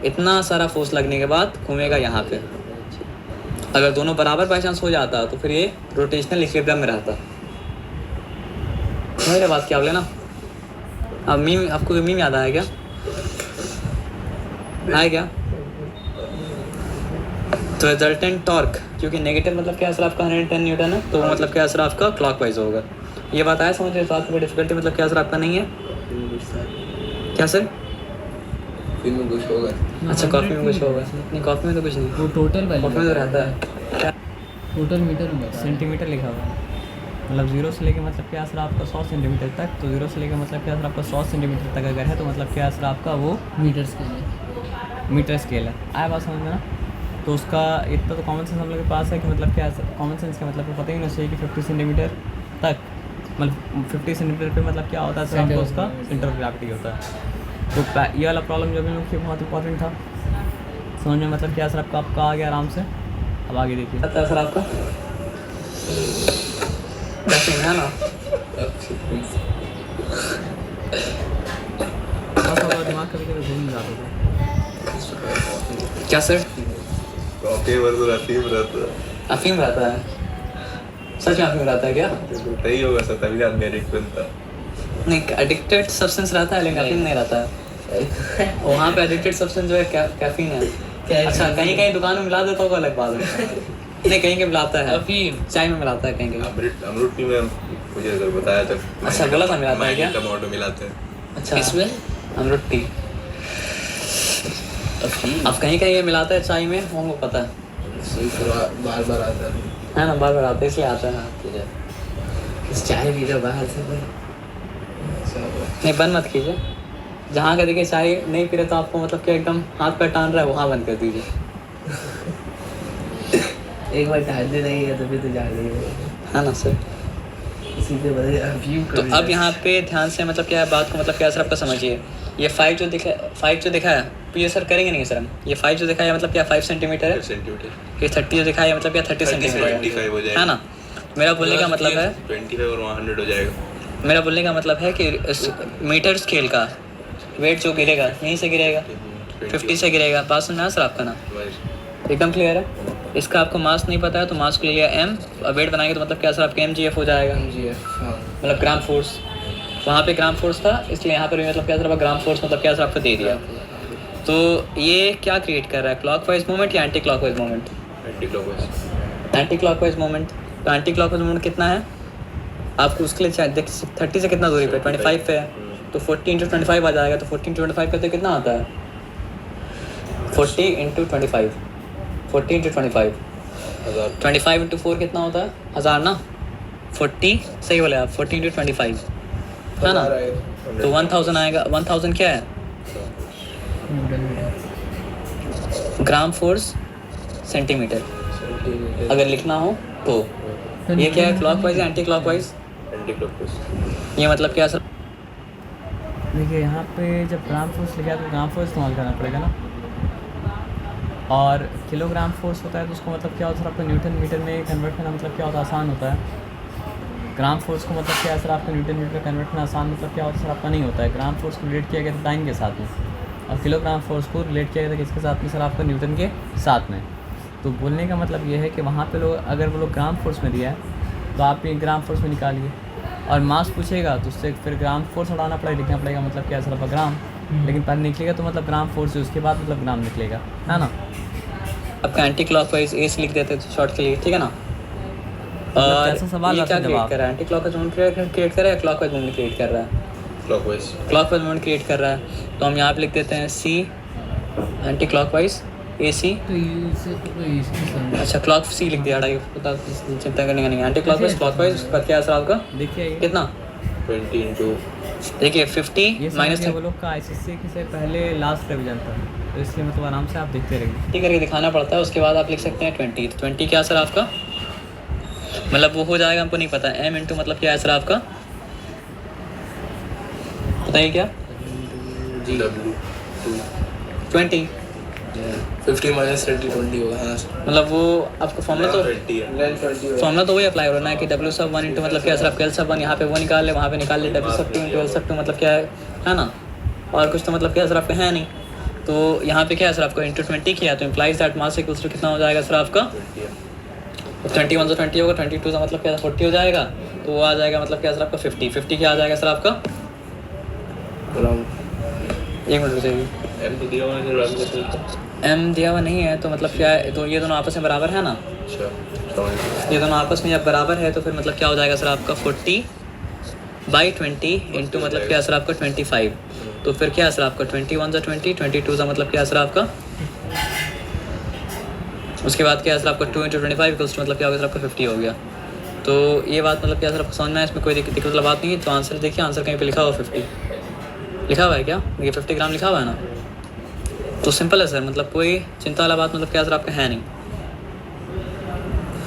इतना सारा फोर्स लगने के बाद घूमेगा यहाँ पे। अगर दोनों बराबर बाई चांस हो जाता तो फिर ये रोटेशनल इक्विलिब्रियम में रहता। मेरे बात क्या बोले ना। अब मीम, आपको मीम याद आया क्या? आया क्या? तो रिजल्टेंट टॉर्क, क्योंकि नेगेटिव मतलब क्या असर आपका 110 न्यूटन है, तो मतलब क्या असर आपका क्लॉकवाइज होगा। ये बात आया समझ में? तो आपको डिफिकल्टी मतलब क्या असर आपका नहीं है क्या सर? फिर में कुछ होगा। अच्छा कॉफी में कुछ होगा? नहीं कॉफी में तो कुछ नहीं, वो टोटल कॉफी में तो रहता है। टोटल मीटर में सेंटीमीटर लिखा हुआ है, मतलब 0 से लेके मतलब क्या असर आपका 100 सेंटीमीटर तक, तो 0 से लेके मतलब क्या असर आपका 100 सेंटीमीटर तक अगर है तो मतलब क्या असर आपका वो मीटर स्केल है। आया बात समझ में ना? तो उसका इतना तो कॉमन सेंस हम लोग के पास है कि मतलब क्या कॉमन सेंस का मतलब पता ही नहीं चाहिए कि 50 सेंटीमीटर तक, मतलब 50 सेंटीमीटर पे मतलब क्या होता है सर आपको उसका सेंटर ऑफ ग्रेविटी होता है। तो ये वाला प्रॉब्लम जो भी लोग की बहुत इंपॉर्टेंट था समझ में, मतलब क्या सर आपका आ गया आराम से। अब आगे देखिए पता है सर आपका कैसे है ना। दिमाग कभी कभी घूम जाता था। क्या सर? कॉफी भर तो अफीम रहता है। अफीम रहता है? सच में अफीम रहता है क्या? सही होगा सर, तभी आदमी एडिक्ट बनता। नहीं, एडिक्टेड सब्सटेंस रहता है लेकिन अफीम नहीं रहता है। वहाँ पे एडिक्टेड सब्सटेंस जो है कैफीन है। अच्छा कहीं कहीं दुकान में मिला देता होगा अलग बात है। नहीं कहीं कहीं मिलाता है, अफीम चाय में मिलाता है कहीं कहीं। अमरूद में मुझे अगर बताया जब अच्छा गलत है मिलाता है क्या? टमाटो मिलाते हैं। अच्छा इसमें अमरूद टी अब कहीं कहीं ये मिलाता है चाय में, हमको पता है। बार बार आता है ना, बार बार आता है इसलिए आता है। चाय पी रहा बाहर से भाई। नहीं बंद मत कीजिए, जहाँ का देखिए चाय नहीं पी रहे तो आपको मतलब क्या एकदम हाथ पैर टान रहा है वहाँ बंद कर दीजिए। एक बार डालने नहीं है तभी तो जा रही है। है ना सर? सीधे बड़े अफीम तो अब यहाँ पे ध्यान से मतलब क्या है बात को मतलब क्या सर आपका समझिए। ये 5 जो दिखा है तो ये सर करेंगे नहीं सर हम। ये 5 जो दिखाया मतलब क्या 5 सेंटीमीटर है, ये 30 जो दिखाया मतलब क्या 30 सेंटीमीटर है ना। मेरा बोलने का मतलब है 25 और 100 हो जाएगा। मेरा बोलने का मतलब है कि मीटर स्केल का वेट जो गिरेगा यहीं से गिरेगा, 50 से गिरेगा। बात सुनना सर आपका ना, एकदम क्लियर है। इसका आपको मास नहीं पता है तो मास को ले लिया m, वेट बनाएंगे तो मतलब क्या सर आपका mgf हो जाएगा, मतलब ग्राम फोर्स। वहाँ पे ग्राम फोर्स था इसलिए यहाँ पर भी मतलब क्या सर आपका ग्राम फोर्स मतलब क्या सर आपको दे दिया। तो ये क्या क्रिएट कर रहा है, क्लॉकवाइज मूवमेंट या anti clockwise movement? Anti clockwise movement. तो एंटी क्लॉकवाइज मूवमेंट कितना है आपको उसके लिए 30 से कितना दूरी पे 25 पे है, तो 40 × 25 आ जाएगा। तो 40 × 25 करते कितना आता है 40 × 25, 40 × 25, 25 × 4 कितना होता है 1000 ना। 40 सही बोले आप, 40 × 25 है ना, तो 1000 आएगा। 1000 क्या है ग्राम फोर्स सेंटीमीटर अगर लिखना हो तो। ये क्या है क्लॉकवाइज या एंटी क्लॉकवाइज? ये मतलब क्या सर? देखिए यहाँ पे जब ग्राम फोर्स लिखा है तो ग्राम फोर्स इस्तेमाल करना पड़ेगा ना, और किलोग्राम फोर्स होता है तो उसको मतलब क्या होता है आपको न्यूटन मीटर में कन्वर्ट करना मतलब क्या होता है आसान होता है। ग्राम फोर्स को मतलब क्या है सर आपका न्यूटन मीटर में कन्वर्ट करना आसान मतलब क्या होता है सर आपका नहीं होता है। ग्राम फोर्स को रिलेट किया गया था टाइम के साथ में, और किलोग्राम फोर्स को रिलेट किया गया था किसके साथ में सर आपका न्यूटन के साथ में। तो बोलने का मतलब ये है कि वहाँ पे लोग अगर वो लोग ग्राम फोर्स में दिया है तो आप ये ग्राम फोर्स में निकालिए, और मास पूछेगा तो उससे फिर ग्राम फोर्स हटाना पड़ेगा, लिखना पड़ेगा मतलब क्या सर आपका ग्राम, लेकिन पहले निकलेगा तो मतलब ग्राम फोर्स है उसके बाद मतलब ग्राम निकलेगा, है ना। आपका एंटी क्लॉकवाइज एस लिख देते तो शॉर्ट के लिए, ठीक है ना। और कैसा सवाल ये क्या आपका क्रिएट जवाब? कर रहा है, एंटी क्लॉकवाइज मूवमेंट क्रिएट कर रहा है, क्लॉकवाइज मूवमेंट क्रिएट कर रहा है, क्लॉकवाइज मूवमेंट क्रिएट कर रहा है। तो हम यहाँ पे लिख देते हैं सी एंटी क्लॉकवाइज ए सी। अच्छा क्लॉक सी लिख दिया, चिंता करने का नहीं। एंटी क्लॉकवाइज क्लॉकवाइज का क्या असर आपका देखिए कितना 20 × देखिए 50 ये माइनस समझिए वो लोग का ICSE से पहले लास्ट रिवीजन था, तो इसलिए मतलब आराम से आप देखते रहिए। 30 करके दिखाना पड़ता है, उसके बाद आप लिख सकते हैं 20। तो 20 क्या सर आपका मतलब वो हो जाएगा, हमको नहीं पता m इंटू मतलब क्या है सर आपका बताइए क्या 20 50 - 30 20 होगा। हाँ मतलब वो आपका फॉर्मूला तो वही अप्लाई हो रहा है कि W सब 1 इंटू मतलब क्या सर आपका L सब 1, यहाँ पे वो निकाल ले वहाँ पे निकाल ले W सब 2 इंटू L सब 2 मतलब क्या है ना, और कुछ तो मतलब क्या सर आपका है नहीं। तो यहाँ पे क्या है सर आपको इंटू 20 किया तो implies that mass equals to कितना हो जाएगा सर आपका 21 से 20 होगा, 22 का मतलब क्या 40 हो जाएगा, तो वो आ जाएगा मतलब क्या सर आपका 50 क्या आ जाएगा सर आपका, एक मिनट रुकिए, एम तो दिया हुआ है राम के साथ। एम दिया हुआ नहीं है तो मतलब क्या है, तो ये दोनों आपस में बराबर है ना, अच्छा समझ गया। ये दोनों आपस में जब बराबर है तो फिर मतलब क्या हो जाएगा सर आपका 40/20 इंटू मतलब क्या सर आपका 25, तो फिर क्या सर आपका 21 से 20, 22 का मतलब क्या सर आपका, उसके बाद क्या सर आपका 2 इंटू 25 मतलब क्या हो गया सर आपका 50 हो गया। तो ये बात मतलब क्या सर आपको समझ में है, इसमें कोई दिक्कत वाला बात नहीं है। तो आंसर देखिए, आंसर कहीं पे लिखा हुआ 50 लिखा हुआ है क्या, ये 50 ग्राम लिखा हुआ है ना, तो सिंपल है सर, मतलब कोई चिंता वाला बात मतलब क्या सर आपका है नहीं।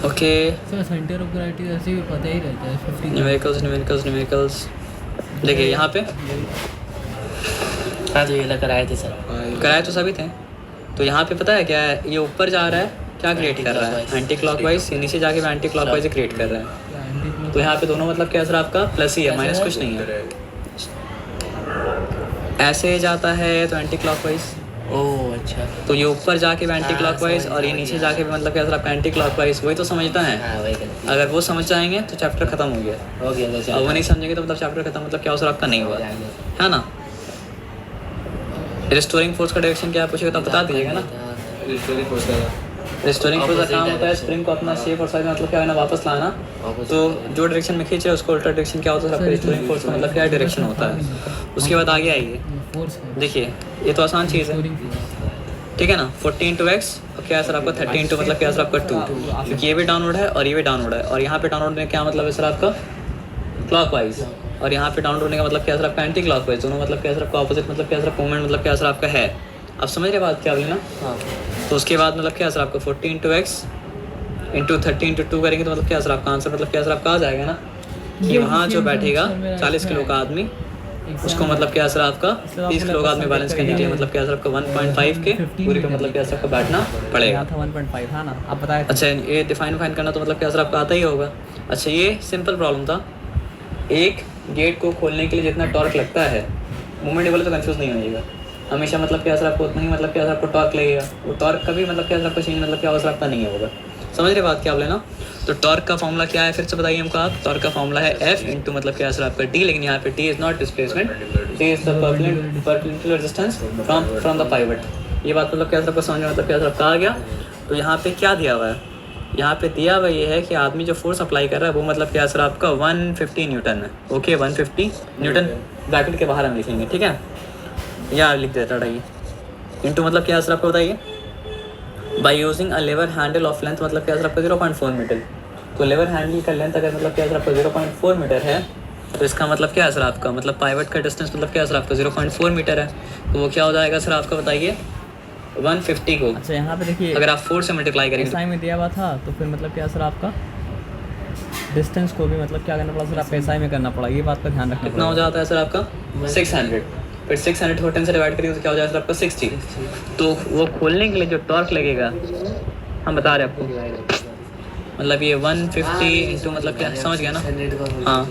Okay, sir centre of gravity ऐसे भी पता ही रहता है 50 न्यूमेरिकल्स देखिए यहाँ पे हाँ तो ये लग कराए थे सर। कराए तो सभी थे। तो यहाँ पे पता है क्या है, ये ऊपर जा रहा है, क्या क्रिएट कर रहा है, एंटी क्लॉकवाइज, ये नीचे जाके एंटी क्लॉकवाइज क्रिएट कर रहा है। तो यहाँ पे दोनों मतलब क्या सर आपका प्लस ही है, माइनस कुछ नहीं है। ऐसे जाता है तो एंटी क्लॉकवाइज, ओह अच्छा। तो ये ऊपर जाके भी एंटी हाँ, क्लॉकवाइज समझ और ये गया। नीचे जाके भी मतलब क्या सर आपका एंटी क्लॉकवाइज, वही तो समझता है। हाँ वही करती अगर वो समझ जाएंगे तो चैप्टर खत्म हो गया, हो गया तो और वो नहीं समझेंगे तो मतलब चैप्टर खत्म, मतलब क्या हो सर आपका नहीं हुआ है ना। रिस्टोरिंग फोर्स का डायरेक्शन क्या पूछेगा तो बता दीजिएगा ना। रिस्टोरिंग फोर्स का काम होता है स्प्रिंग को अपना शेप और साइज मतलब क्या है ना वापस लाना, तो जो डायरेक्शन में खींच रहे हैं उसको उल्टा डायरेक्शन क्या होता है, आपका रिस्टोरिंग फोर्स का मतलब क्या डायरेक्शन होता है। उसके बाद आगे आइए, फोर्स है देखिए ये तो आसान चीज़ है, ठीक है ना। 40 इंटू एक्स और क्या है सर आपका 30 इंटू मतलब क्या है सर आपका 2, क्योंकि ये भी डाउनवर्ड है और ये भी डाउनवर्ड है, और यहाँ पे डाउनवर्ड में क्या मतलब है सर आपका क्लॉकवाइज, और यहाँ पे डाउनवर्ड होने का मतलब क्या सर आपका एंटी क्लॉकवाइज, दोनों मतलब क्या सर आपका ऑपोजिट मतलब क्या सर आपका मूवमेंट मतलब क्या सर आपका है। आप समझ रहे बात क्या बोली ना। हाँ तो उसके बाद मतलब क्या सर आपका 40 इंटू एक्स इंटू 30 इंटू 2 करेंगे तो मतलब क्या सर आपका आंसर मतलब क्या सर आपका आ जाएगा ना, कि वहाँ जो बैठेगा 40 किलो का आदमी, उसको मतलब क्या सर आपका 30 किलो का आदमी बैलेंस करने के लिए मतलब क्या सर आपका 1.5 के पूरे का मतलब क्या सर आपका बैठना पड़ेगा। यहाँ था 1.5 है ना, आप बताए थे। अच्छा ये डिफाइन करना तो मतलब क्या सर आपका आता ही होगा। अच्छा ये सिंपल प्रॉब्लम था, एक गेट को खोलने के लिए जितना टॉर्क लगता है, मूवमेंट वाले तो कंफ्यूज नहीं होइएगा, हमेशा मतलब क्या सर आपको उतना ही मतलब क्या सर आपको टॉर्क लगेगा, वो टॉर्क कभी मतलब क्या सर आपको चेंज मतलब क्या हो सकता नहीं होगा। समझ रहे बात क्या आप लेना। तो टॉर्क का फॉर्मूला क्या है फिर से बताइए हमको आप। टॉर्क का फॉर्मूला है F इंटू मतलब क्या सर आपका D, लेकिन यहाँ पे T is not displacement, T is the perpendicular resistance from the pivot. ये बात मतलब क्या सर आपको समझ में मतलब क्या सर आपका आ गया। तो यहाँ पे क्या दिया हुआ है, यहाँ पे दिया हुआ ये है कि आदमी जो फोर्स अप्लाई कर रहा है वो मतलब क्या सर आपका 150 न्यूटन है। ओके 150 न्यूटन ब्रैकेट के बाहर हम लिखेंगे, ठीक है, या लिख देता रहिए। इंटू मतलब क्या सर आपको बताइए, by using a lever handle of length मतलब क्या सर आपका 0.4 मीटर। तो लेवर हैंडल का लेंथ अगर मतलब क्या सर आपका 0.4 मीटर है, तो इसका मतलब क्या है सर आपका, मतलब पाइवट का डिस्टेंस मतलब क्या सर आपका 0.4 मीटर है, तो वो क्या हो जाएगा सर आपका बताइए 150 को। अच्छा यहाँ पे देखिए अगर आप 4 से मल्टीप्लाई करेंगे एसआई में दिया हुआ था, तो फिर मतलब क्या सर आपका डिस्टेंस को भी मतलब क्या करना पड़ा सर, आप एसआई में करना पड़ा, ये बात का ध्यान रखना कितना हो पड़ेगा। जाता है सर आपका 600, फिर 600 को 10 से डिवाइड करेंगे तो क्या हो जाएगा सर आपका 60। तो वो खोलने के लिए जो टॉर्क लगेगा हम बता रहे हैं आपको, मतलब ये 150 इंटू मतलब क्या समझ गया ना। हाँ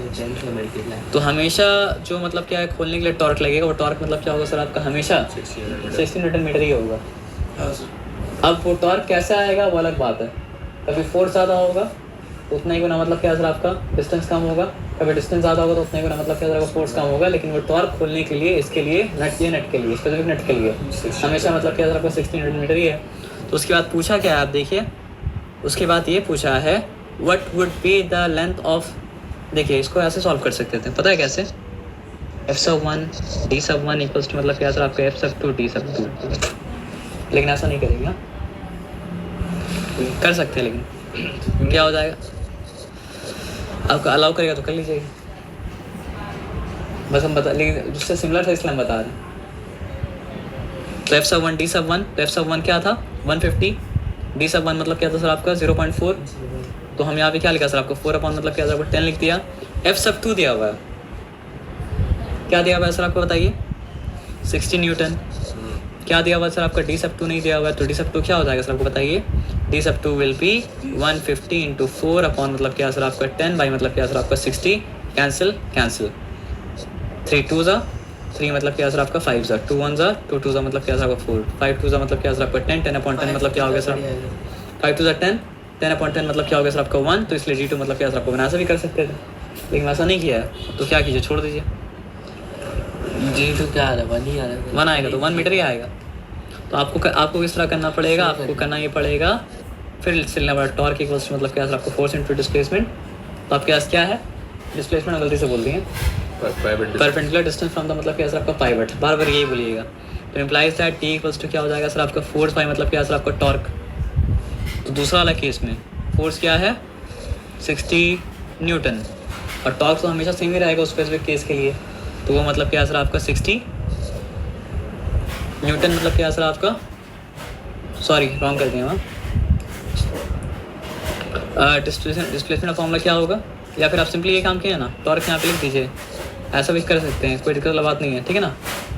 तो हमेशा जो मतलब क्या है खोलने के लिए टॉर्क लगेगा, वो टॉर्क मतलब क्या होगा सर आपका हमेशा 60 न्यूटन मीटर ही होगा। अब वो टॉर्क कैसे आएगा वो अलग बात है, कभी फोर्स ज़्यादा होगा तो उतना ही गुना मतलब क्या सर आपका डिस्टेंस कम होगा, कभी डिस्टेंस ज़्यादा होगा तो उतना ही गुना मतलब क्या सर आपका फोर्स कम होगा। लेकिन वो टॉर्क खोलने के लिए इसके लिए नट के लिए स्पेसिफिक नट के लिए हमेशा मतलब क्या सर आपका 60 न्यूटन मीटर ही है। तो उसके बाद पूछा क्या है आप देखिए, उसके बाद ये पूछा है what would be the length of, देखिए इसको ऐसे सॉल्व कर सकते थे, पता है कैसे, F(1) D(1) इक्वल्स टू मतलब क्या सर आपका F(2) D(2), लेकिन ऐसा नहीं करेगा, कर सकते हैं लेकिन क्या हो जाएगा, आपका अलाउ करेगा तो कर लीजिएगा, बस हम बता, लेकिन जिससे सिमिलर था इसलिए हम बता रहे हैं। तो F(1) D(1), तो F(1) क्या था 150, D(1) मतलब क्या था सर आपका 0.4, तो हम यहाँ पे क्या लिखा सर आपको 4 अपॉन मतलब क्या सर आपको 10 लिख दिया। F(2) दिया हुआ है, क्या दिया हुआ है सर आपको बताइए 60 न्यूटन, क्या दिया हुआ है सर आपका D(2) नहीं दिया हुआ है, तो D(2) क्या हो जाएगा सर आपको बताइए, D(2) will be 150 into 4 upon मतलब क्या सर आपका 10 बाई मतलब क्या सर आपका 60, कैंसिल 3 2 ज़ा 3 मतलब क्या सर आपका 5 ज़ा 2 1 ज़ा 2 2 ज़ा मतलब क्या सर आपका 4 5 2 ज़ा मतलब क्या सर आपका 10 10 अपॉन 10 मतलब क्या हो गया सर 5 2 ज़ा 10 10/10 मतलब क्या हो गया सर आपका 1, तो इसलिए d2 मतलब क्या सर आपको ऐसा भी कर सकते थे, लेकिन वैसा नहीं किया है, तो क्या कीजिए, छोड़ दीजिए। D2 क्या आ रहा है, 1 ही आ रहा है। 1 आएगा तो 1 मीटर ही आएगा। तो आपको किस तरह करना पड़ेगा, आपको करना ये पड़ेगा, फिर चलना पड़ा टॉर्क इक्वल्स मतलब क्या सर आपको फोर्स इनटू डिस्प्लेसमेंट। तो आपके पास क्या है, डिस्प्लेसमेंट गलती से बोल दिए, परपेंडिकुलर डिस्टेंस फ्रॉम द मतलब क्या सर आपका पाइवट, बार बार यही बोलिएगा। तो implies that T equals to क्या हो जाएगा सर आपका फोर्स बाई मतलब क्या सर आपका टॉर्क। तो दूसरा वाला केस में फोर्स क्या है 60 न्यूटन, और टॉर्क तो हमेशा सेम ही रहेगा उस स्पेसिफिक केस के लिए, तो वो मतलब क्या सर आपका 60 न्यूटन मतलब क्या सर आपका, सॉरी रॉन्ग कर दिया वहाँ, डिस्प्लेसमेंट का फॉर्मूला क्या होगा, या फिर आप सिंपली ये काम किए ना, टॉर्क यहाँ पे लिख दीजिए, ऐसा भी कर सकते हैं, कोई दिक्कत वाला बात नहीं है, ठीक है ना।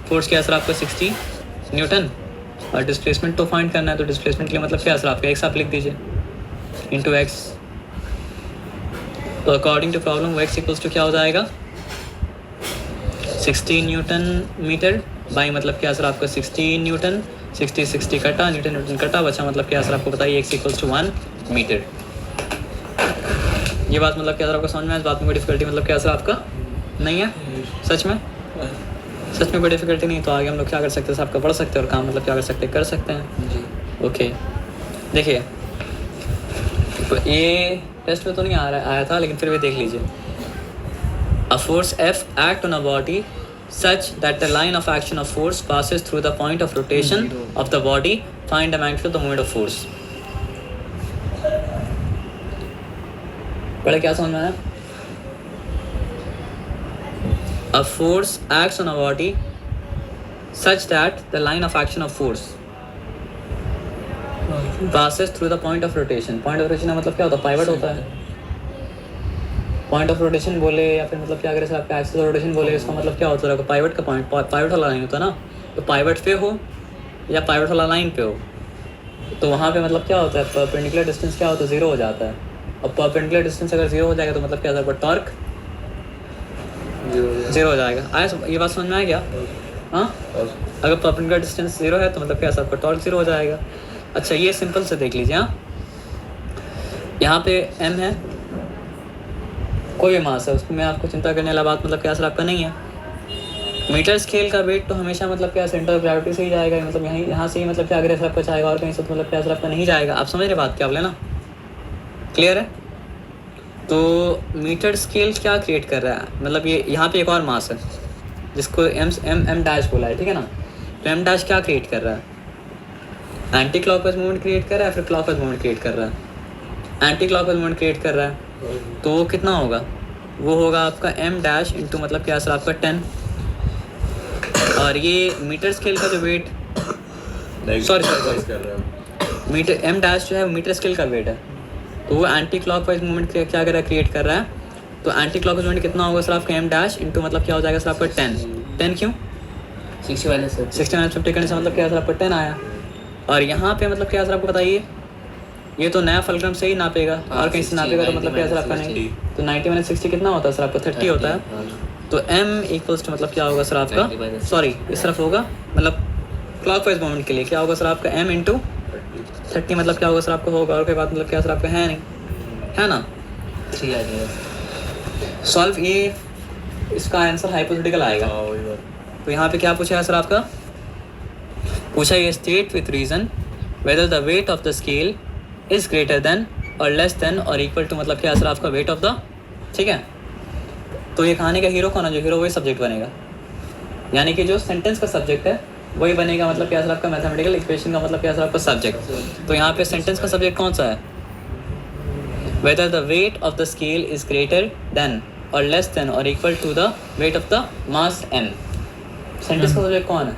फोर्स क्या सर आपका 60 न्यूटन, और डिस्प्लेसमेंट तो फाइंड करना है, तो डिस्प्लेसमेंट के लिए मतलब क्या सर आपका एक्स आप लिख दीजिए इंटू एक्स। तो अकॉर्डिंग टू प्रॉब्लम वो एक्स इक्वल्स टू क्या हो जाएगा 60 न्यूटन मीटर बाई मतलब क्या सर आपका 60 न्यूटन, 60 कटा, न्यूटन कटा, बचा मतलब क्या सर आपको बताइए एक्स इक्वल्स टू 1 मीटर। ये बात मतलब क्या सर आपको समझ में, इस बात में कोई डिफिकल्टी मतलब क्या सर आपका नहीं है, सच में कोई डिफिकल्टी नहीं। तो आगे हम लोग क्या कर सकते हैं, आपका पढ़ सकते हैं और काम मतलब क्या कर सकते हैं, कर सकते हैं जी। ओके देखिए, तो ये टेस्ट में तो नहीं आया था, लेकिन फिर भी देख लीजिए। A force F act on a body such that the line of action of force passes through the point of rotation of the body. Find the magnitude of the moment of force. पहले क्या समझ में आया? A force acts on a body such that the line of action of force passes through the point of rotation. Point of rotation मतलब क्या होता है, pivot होता है। पॉइंट ऑफ रोटेशन बोले या फिर मतलब क्या करें सर आपका एक्सिस ऑफ रोटेशन बोले, इसका मतलब क्या होता है, पाइवट का पॉइंट, पाइवट वाला लाइन होता है ना, तो पाइवट पे हो या पाइवट वाला लाइन पे हो, तो वहाँ पे मतलब क्या होता है, परपेंडिकुलर डिस्टेंस क्या होता है, 0 हो जाता है। और परपेंडिकुलर डिस्टेंस अगर 0 हो जाएगा तो मतलब क्या होता है, टॉर्क 0 हो जाएगा। आया ये बात समझ में आ गया? हाँ, अगर परपेंडिकुलर डिस्टेंस 0 है तो मतलब क्या आपका टॉर्क 0 हो जाएगा। अच्छा ये सिंपल से देख लीजिए, हाँ यहाँ पे m है, कोई भी मास है, उसमें आपको चिंता करने वाला बात मतलब क्या सर आपका नहीं है। मीटर स्केल का वेट तो हमेशा मतलब क्या सेंटर ऑफ ग्रेविटी से ही जाएगा, मतलब यहाँ से ही मतलब क्या अगर सर आपका जाएगा, और कहीं से तो मतलब क्या सर आपका नहीं जाएगा। आप समझ रहे बात क्या बोले ना, क्लियर है? तो मीटर स्केल क्या क्रिएट कर रहा है, मतलब ये यहाँ पे एक और मास है जिसको एम डैश बोला है, ठीक है ना। तो एम डैश क्या क्रिएट कर रहा है, एंटी क्लॉकवाइज मूवमेंट क्रिएट कर रहा है, फिर क्लॉकवाइज मूवमेंट क्रिएट कर रहा है, एंटी क्लॉकवाइज मूवमेंट क्रिएट कर रहा है। तो वो कितना होगा, वो होगा आपका m डैश इंटू मतलब क्या सर आपका 10। और ये मीटर स्केल का जो weight, sorry metre m dash जो है वो मीटर स्केल का वेट है, तो वो एंटी क्लॉकवाइज मूवमेंट क्या कर रहा है, क्रिएट कर रहा है। तो एंटी क्लॉकवाइज मूवमेंट कितना होगा सर आपका m डैश इंटू मतलब क्या हो जाएगा सर आपका 10 क्यों 60 - 50 करने से मतलब क्या सर आपका 10 आया। और यहाँ पे मतलब क्या सर आपको बताइए, ये तो नया फलक्रम से ही नापेगा, और कहीं से नापेगा तो मतलब क्या सर आपका नहीं, तो 90 - 60 कितना होता है सर आपका 30 होता है। तो m इक्वल्स टू मतलब क्या होगा सर आपका, सॉरी इस तरफ होगा, मतलब क्लॉकवाइज मूवमेंट के लिए क्या होगा सर आपका m इंटू 30 मतलब क्या होगा सर आपका होगा, और कोई बात मतलब क्या सर आपका है नहीं, है ना। 3 आ गया सॉल्व, ये इसका आंसर हाइपोथेटिकल आएगा। तो यहाँ पे क्या पूछा है सर आपका, पूछा ये state with reason whether the weight of the scale is greater than और लेस देन और इक्वल टू मतलब क्या सर आपका वेट ऑफ द, ठीक है। तो ये कहानी का हीरो कौन है, जो हीरो वही सब्जेक्ट बनेगा, यानी कि जो सेंटेंस का सब्जेक्ट है वही बनेगा मतलब क्या सर आपका मैथमेटिकल इक्वेशन का मतलब क्या सर आपका सब्जेक्ट। तो यहाँ पे सेंटेंस का सब्जेक्ट कौन सा है, whether the weight of the scale is greater than और लेस देन और equal to the weight of the mass m। Sentence का सब्जेक्ट कौन है,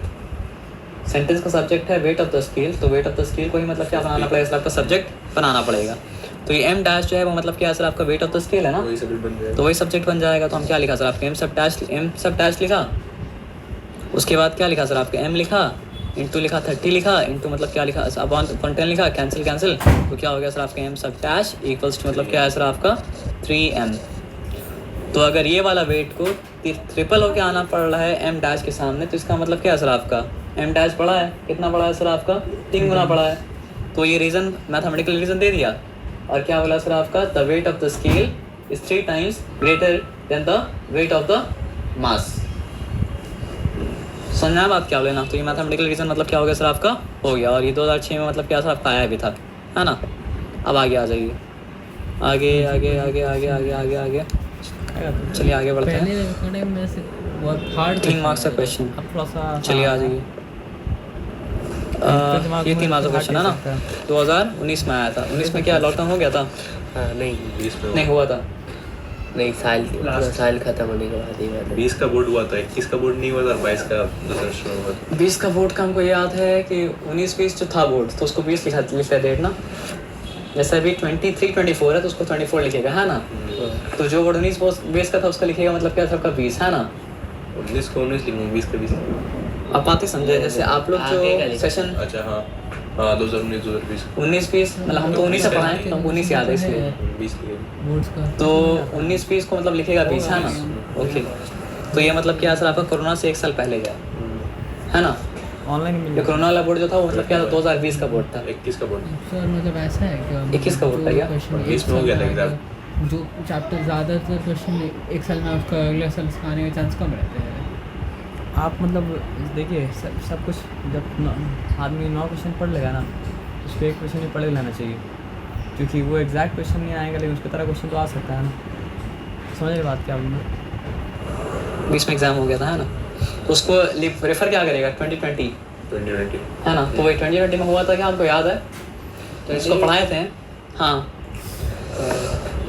सेंटेंस का सब्जेक्ट है वेट ऑफ द स्केल, तो वेट ऑफ द स्केल को ही मतलब क्या बनाना पड़ेगा सर आपका सब्जेक्ट बनाना पड़ेगा। तो ये m डैश जो है वो मतलब क्या सर आपका वेट ऑफ द स्केल है ना, तो वही सब्जेक्ट बन जाएगा। तो हम क्या लिखा सर आपका m सब डैश लिखा, उसके बाद क्या लिखा सर आपका m लिखा, इंटू लिखा 30 लिखा, इंटू मतलब क्या लिखा अपॉन 10 लिखा, कैंसिल, तो क्या हो गया सर आपका m सब डैश इक्वल्स टू मतलब क्या है सर आपका 3m। तो अगर ये वाला वेट को ट्रिपल होके आना पड़ रहा है m डैश के सामने, तो इसका मतलब क्या है सर आपका m डैश बड़ा है, कितना बड़ा है सर आपका 3 गुना बड़ा है। तो ये रीज़न मैथमेटिकल रीज़न दे दिया, और क्या बोला सर आपका, the weight of the scale is 3 times greater than the weight of the मास। समझना बात क्या लेना। तो ये मैथमेटिकल रीजन मतलब क्या हो गया सर आपका, हो गया। और ये 2006 में मतलब क्या सर आपका आया भी था, है ना। अब आगे आ जाइए, आगे आगे आगे आगे आगे आगे आगे चलिए आगे बढ़ते हैं। पहले रिकॉर्डिंग में से बहुत हार्ड 3 मार्क्स का क्वेश्चन, अब थोड़ा सा चलिए आ जाइए। ये 3 मार्क्स का क्वेश्चन है ना, 2019 में आया था। 19 में क्या लॉकडाउन हो गया था? हाँ नहीं 20 में नहीं हुआ था, नहीं, साल खत्म होने के बाद ही हुआ था। 20 का बोर्ड हुआ था, 21 का बोर्ड नहीं हुआ था, 22 का दूसरा शुरू हुआ था। 20 का बोर्ड का हमको याद है कि 19-20 जो था बोर्ड, तो उसको 20 लिखा डेट ना। जैसे अभी 23-24 है तो उसको 24 लिखेगा, है ना। तो जो बोर्ड 19-20 का था उसका लिखेगा मतलब क्या था आपका 20, है ना। 19 को 19 लिखेंगे, 20 का 20। आप बात ही समझे। जैसे आप लोग जो सेशन अच्छा हाँ हाँ 2019-2020 19-20 मतलब हम तो 19 से पढ़ाए तो हमको 19 याद है इसलिए। 20 लिखेंगे। बोर्ड्स का तो 19-20 को मतलब लिखेगा 20, है ना। ओके, तो ये मतलब क्या सर आपका कोरोना से 1 साल पहले गया, है ना। ऑनलाइन मिल ये कोरोना वाला बोर्ड जो था वो मतलब क्या था, 2020 का बोर्ड था। 21 का बोर्ड। सर मतलब ऐसा है क्या 21 का बोर्ड था क्या? 20 में हो गया था एग्जाम। जो चैप्टर ज़्यादातर क्वेश्चन एक साल में उसका अगले साल आने के चांस कम रहते हैं। आप मतलब देखिए सब कुछ जब आदमी 9 क्वेश्चन पढ़ लेगा ना, उसको एक क्वेश्चन ही पढ़ लेना चाहिए, क्योंकि वो एग्जैक्ट क्वेश्चन नहीं आएगा लेकिन उसकी तरह क्वेश्चन तो आ सकता है ना। समझ रहे बात क्या आपने? 20 में एग्जाम हो गया था, है ना। तो उसको रेफर क्या करेगा 2020, है ना। तो वही 2020 में हुआ था क्या, हमको याद है तो इसको पढ़ाए थे। हाँ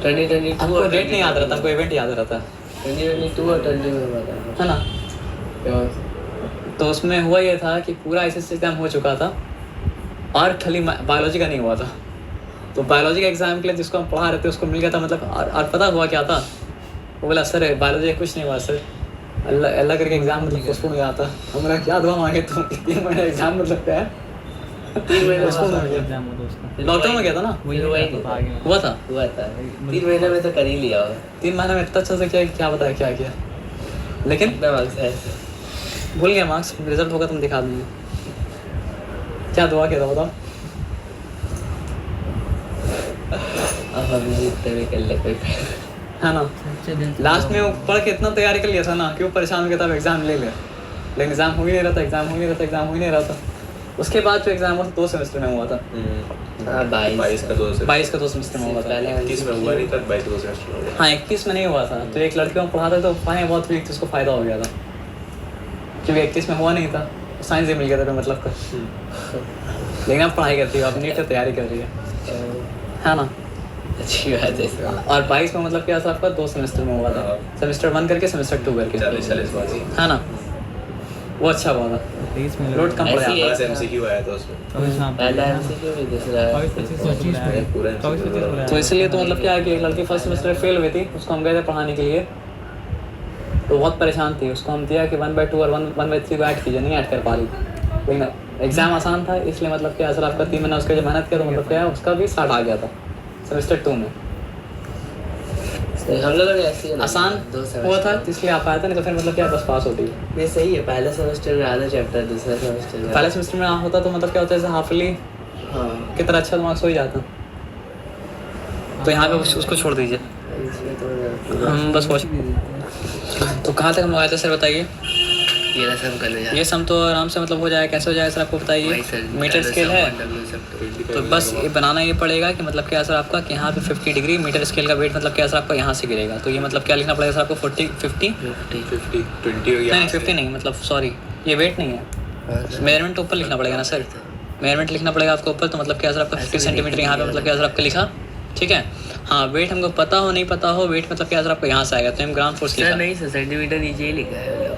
2022 हमको डेट नहीं याद रहता, हमको इवेंट याद रहता, 2022 और 20 में हुआ था। है ना। तो उसमें हुआ ये था कि पूरा ऐसे एग्जाम हो चुका था और खाली बायोलॉजी का नहीं हुआ था। तो बायोलॉजी का एग्जाम के लिए जिसको हम पढ़ा रहे थे उसको मिल गया था मतलब। और पता हुआ क्या था, वो बोला सर बायोलॉजी कुछ नहीं हुआ सर, अल्लाह करके एग्जाम मतलब पोस्टपोन हो गया था। हमारा क्या दुआ मांगे तुम, 3 महीने एग्जाम मतलब क्या है, 3 महीने पोस्टपोन हो गया। एग्जाम होता उसका लॉकडाउन में गया था ना, वही वही हुआ था। 3 महीने में तो कर ही लिया होगा। 3 महीने में इतना अच्छा से क्या बताया क्या किया, लेकिन कितना मार्क्स है? भूल गया मार्क्स। रिजल्ट होगा तुम दिखा देंगे। क्या दुआ किया था बताओ। अब हम इतने भी कर ले कोई, है ना। सच्चे दिल से लास्ट में वो पढ़ के इतना तैयारी कर लिया था ना कि वो परेशान हो गया था, एग्जाम ले लेकिन एग्जाम हो ही नहीं रहा था, एग्जाम हो ही नहीं रहा था। उसके बाद जो एग्जाम हुआ था 2 सेमेस्टर में हुआ था। हाँ 22 का 2 से 22 का 2 सेमेस्टर में हुआ था। 21 में हुआ नहीं था, 22 का 2 सेमेस्टर हो गया। हाँ 21 में नहीं हुआ था। तो एक लड़के को पढ़ाता तो पढ़ाए बहुत वीक थे, उसको फायदा हो गया था क्योंकि 21 में हुआ नहीं था, साइंस ही मिल गया था मतलब का। लेकिन आप पढ़ाई करती हो, आप नीट की तैयारी कर रही है ना। अच्छी बात है। और 22 में मतलब क्या था आपका 2 सेमेस्टर में हुआ था, सेमेस्टर 1 करके सेमेस्टर 2 करके, 40 बाजी है ना। वो अच्छा हुआ था, 23 में लोड कम पड़ ऐसी जाता है। बस MCQ आया था उसमें। पहला MCQ भी दूसरा 22-25 पूरा MCQ तो इसलिए तो मतलब क्या है कि एक लड़की फर्स्ट सेमेस्टर फेल हुई थी, उसको हम गए थे पढ़ाने के लिए, तो बहुत परेशान थी। उसको हम दिया कि 1/2 और 1/3 को ऐड कीजिए, नहीं ऐड कर पा रही, लेकिन एग्जाम आसान था इसलिए मतलब क्या सर आपका 3 महीना उसका जो मेहनत किया तो मतलब क्या है उसका भी 60 आ गया था सेमेस्टर 2 में। हम लोगों ने ऐसे ही आसान 2 हुआ था इसलिए आप आया था, नहीं तो फिर मतलब क्या बस पास होती है। ये सही है। पहला सेमेस्टर में आधा चैप्टर, दूसरा सेमेस्टर में पहले सेमेस्टर में होता तो मतलब क्या होता है जैसे हाफली हाँ की तरह अच्छा मार्क्स हो ही जाता। तो यहाँ पे उसको छोड़ दीजिए, इसमें तो हम बस वॉच। तो कहाँ तक हम आए थे सर बताइए। ये ना सब कर ले ये सम तो आराम से मतलब हो जाए, कैसे हो जाए सर आपको बताइए। मीटर स्केल है तो बस ये बनाना ये पड़ेगा कि मतलब क्या सर आपका कि यहाँ पे 50 डिग्री मीटर स्केल का वेट मतलब क्या सर आपका यहाँ से गिरेगा। तो ये मतलब क्या लिखना पड़ेगा सर आपको 40 50 20 हो गया। नहीं 50 नहीं मतलब सॉरी ये वेट नहीं है, मेजरमेंट ऊपर लिखना पड़ेगा ना सर, मेजरमेंट लिखना पड़ेगा आपको ऊपर। तो मतलब क्या सर आपका 50 सेंटीमीटर यहाँ पे मतलब क्या सर आपका लिखा, ठीक है। हाँ वेट हमको पता हो नहीं पता हो, वेट मतलब क्या सर आपको यहाँ से आएगा, तो हम ग्राम फोर्स लिखा। नहीं सर सेंटीमीटर नीचे ही लिखा है।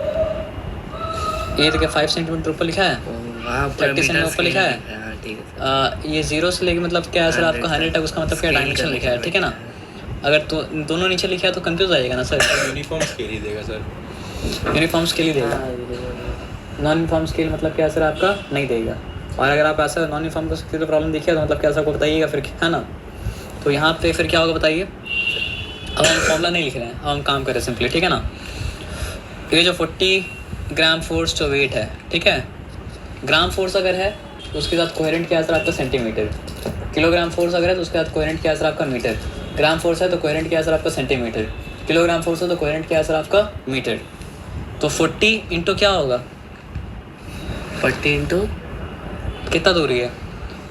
ये देखिए 5 सेंटीमीटर ऊपर लिखा है, वहाँ 30 सेंटीमीटर ऊपर लिखा है। हाँ ठीक है। ये 0 से लेके मतलब क्या है सर आपका 100 तक उसका मतलब क्या डायमेंशन लिखा है, ठीक है ना। अगर तो दोनों नीचे लिखा है तो कंफ्यूज आ जाएगा ना सर। यूनिफॉर्म स्केल ही देगा सर। यूनिफॉर्म स्केल ही देगा, नॉन यूनिफॉर्म स्केल मतलब क्या सर आपका नहीं देगा। और अगर आप ऐसा नॉन यूनिफॉर्म स्केल का प्रॉब्लम देखिए तो मतलब क्या सर को बताइएगा फिर, है ना। तो यहाँ पे फिर क्या होगा बताइए। अब हम फॉर्मूला नहीं लिख रहे हैं, अब हम काम करें सिंपली, ठीक है ना। ये जो 40 ग्राम फोर्स जो वेट है, ठीक है, ग्राम फोर्स अगर है तो उसके साथ कोहेरेंट क्या है सर आपका सेंटीमीटर, किलोग्राम फोर्स अगर है तो उसके बाद कोहेरेंट क्या है सर आपका मीटर, ग्राम फोर्स है तो कोहेरेंट क्या है सर आपका सेंटीमीटर, किलोग्राम फोर्स है तो कोहेरेंट क्या है सर आपका मीटर। तो 40 इंटू क्या होगा, 40 इंटू कितना दूरी है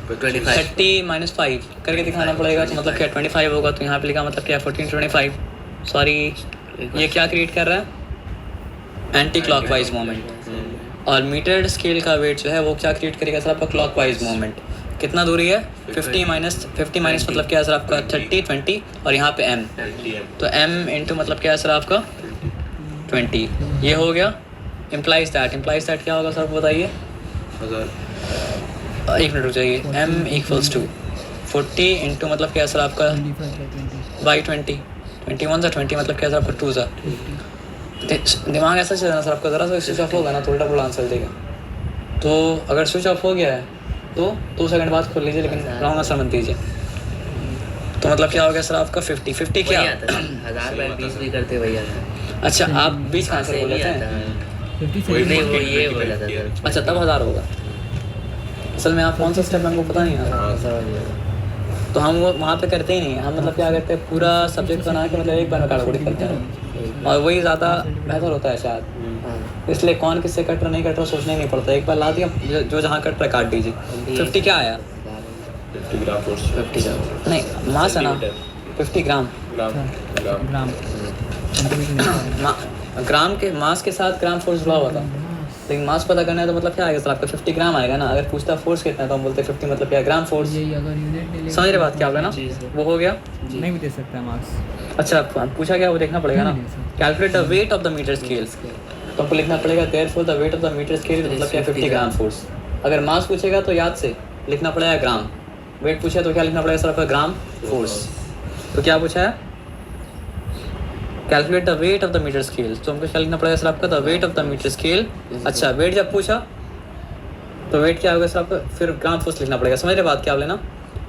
25। 30 माइनस 5 करके दिखाना पड़ेगा, तो मतलब क्या 25 होगा। तो यहाँ पे लिखा मतलब क्या 14 25, सॉरी ये क्या क्रिएट कर रहा है, एंटी क्लॉकवाइज मोमेंट। और मीटर स्केल का वेट जो है वो क्या क्रिएट करेगा सर आपका क्लॉकवाइज मोमेंट। कितना दूरी है 50 माइनस मतलब क्या है सर आपका 30 20, और यहाँ पे m, तो m इंटू मतलब क्या है सर आपका 20, ये हो गया। इम्प्लाइज दैट क्या होगा सर बताइए, 1000 एक मिनट रुक जाइए। m इक्वल्स टू 40 इंटू मतलब क्या है सर आपका बाई 20, 21 सा 20 मतलब क्या है सर आपका 2 सा। दिमाग ऐसा चल रहा है सर आपका, ज़रा सा स्विच ऑफ होगा ना तो उल्टा पुल्टा आंसर देगा। तो अगर स्विच ऑफ हो गया है तो 2 सेकंड बाद खोल लीजिए, लेकिन रॉन्ग आंसर मत दीजिए। तो मतलब क्या हो गया सर आपका 50 क्या, 1000 बाय 20 भी करते भैया। अच्छा आप 20 का आंसर बोल लेते हैं, नहीं वो ये बोला था सर। अच्छा तब 1000 होगा। असल में आप कौन सा स्टेप हमको पता नहीं है, हाँ समझ गया। तो हम वो वहाँ पे करते ही नहीं, हम मतलब क्या करते हैं पूरा सब्जेक्ट बना के मतलब एक बार में काटाकुटी करते हैं, और वही ज़्यादा बेहतर होता है शायद। इसलिए कौन किससे कट रहा नहीं कट रहा सोचना ही नहीं पड़ता, एक बार ला दिया जो जहाँ कट रहा काट दीजिए। 50 क्या आया, 50 ग्राम फोर्स, 50 ग्राम नहीं मास है ना, 50 ग्राम ग्राम ग्राम के मास के साथ ग्राम फोर्स जुड़ा हुआ था, लेकिन मास पता करना है तो मतलब क्या आएगा सर आपका 50 ग्राम आएगा ना। अगर पूछता फोर्स कितना है तो हम बोलते हैं 50 मतलब क्या ग्राम फोर्स। समझ रहे बात क्या बोला ना, वो हो गया। नहीं भी दे सकता मार्क्स। अच्छा पूछा क्या वो देखना पड़ेगा ना, calculate the weight of the metre scale, तो हमको लिखना पड़ेगा therefore the weight of the metre scale मतलब क्या 50 ग्राम फोर्स। अगर मास पूछेगा तो याद से लिखना पड़ेगा ग्राम, वेट पूछे तो क्या लिखना पड़ेगा सर आपका ग्राम फोर्स। तो क्या पूछा है, calculate the weight of the metre scale, तो हमको क्या लिखना पड़ेगा सर आपका the weight of the metre scale. अच्छा वेट जब पूछा तो वेट क्या होगा सर आपका, फिर ग्राम फोर्स लिखना पड़ेगा। समझ रहे बात क्या बोले ना।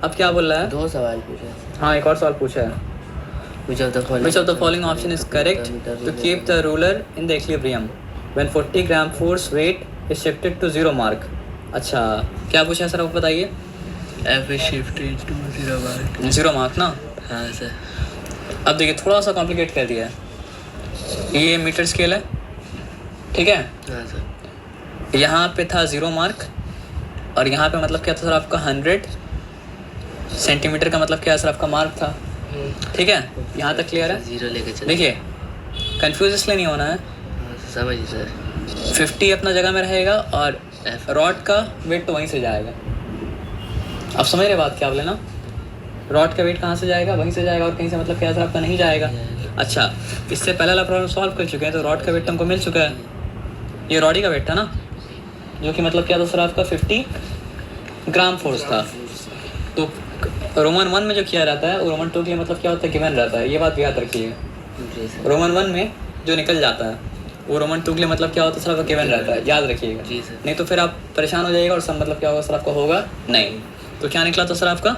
अब क्या बोल रहा है, 2 सवाल पूछे। हाँ एक और सवाल पूछा है, Which of the following option is correct to keep the ruler in the equilibrium when 40 gram force weight is shifted to 0 mark। अच्छा क्या पूछा है सर आप बताइए, F is shifted to 0 mark। 0 mark ना। हाँ सर। अब देखिए थोड़ा सा कॉम्प्लिकेट कर दिया है, ये मीटर स्केल है ठीक है, हाँ सर। यहाँ पे था 0 मार्क, और यहाँ पे मतलब क्या था सर आपका 100 सेंटीमीटर का मतलब क्या है सर आपका मार्क था, ठीक है। यहाँ तक क्लियर है। 0 लेके चलो। देखिए कंफ्यूज इसलिए नहीं होना है, समझिए सर। 50 अपना जगह में रहेगा और रॉड का वेट तो वहीं से जाएगा। अब समझ रहे बात क्या बोले ना, रॉड का वेट कहाँ से जाएगा, वहीं से जाएगा, और कहीं से मतलब क्या सर आपका नहीं जाएगा। अच्छा इससे पहले वाला प्रॉब्लम सॉल्व कर चुके हैं, तो रॉड का वेट हमको मिल चुका है, ये रॉड ही का वेट था ना, जो कि मतलब क्या था सर आपका 50 ग्राम फोर्स था। तो रोमन 1 में जो किया रहता है वो रोमन 2 के लिए मतलब क्या होता है गिवन रहता है, ये बात याद रखिएगा। रोमन 1 में जो निकल जाता है वो रोमन 2 के लिए मतलब क्या होता है सर आपका गिवन रहता है, याद रखिएगा। नहीं तो फिर आप परेशान हो जाइएगा और सब मतलब क्या होगा सर आपका होगा नहीं। तो क्या निकला था सर आपका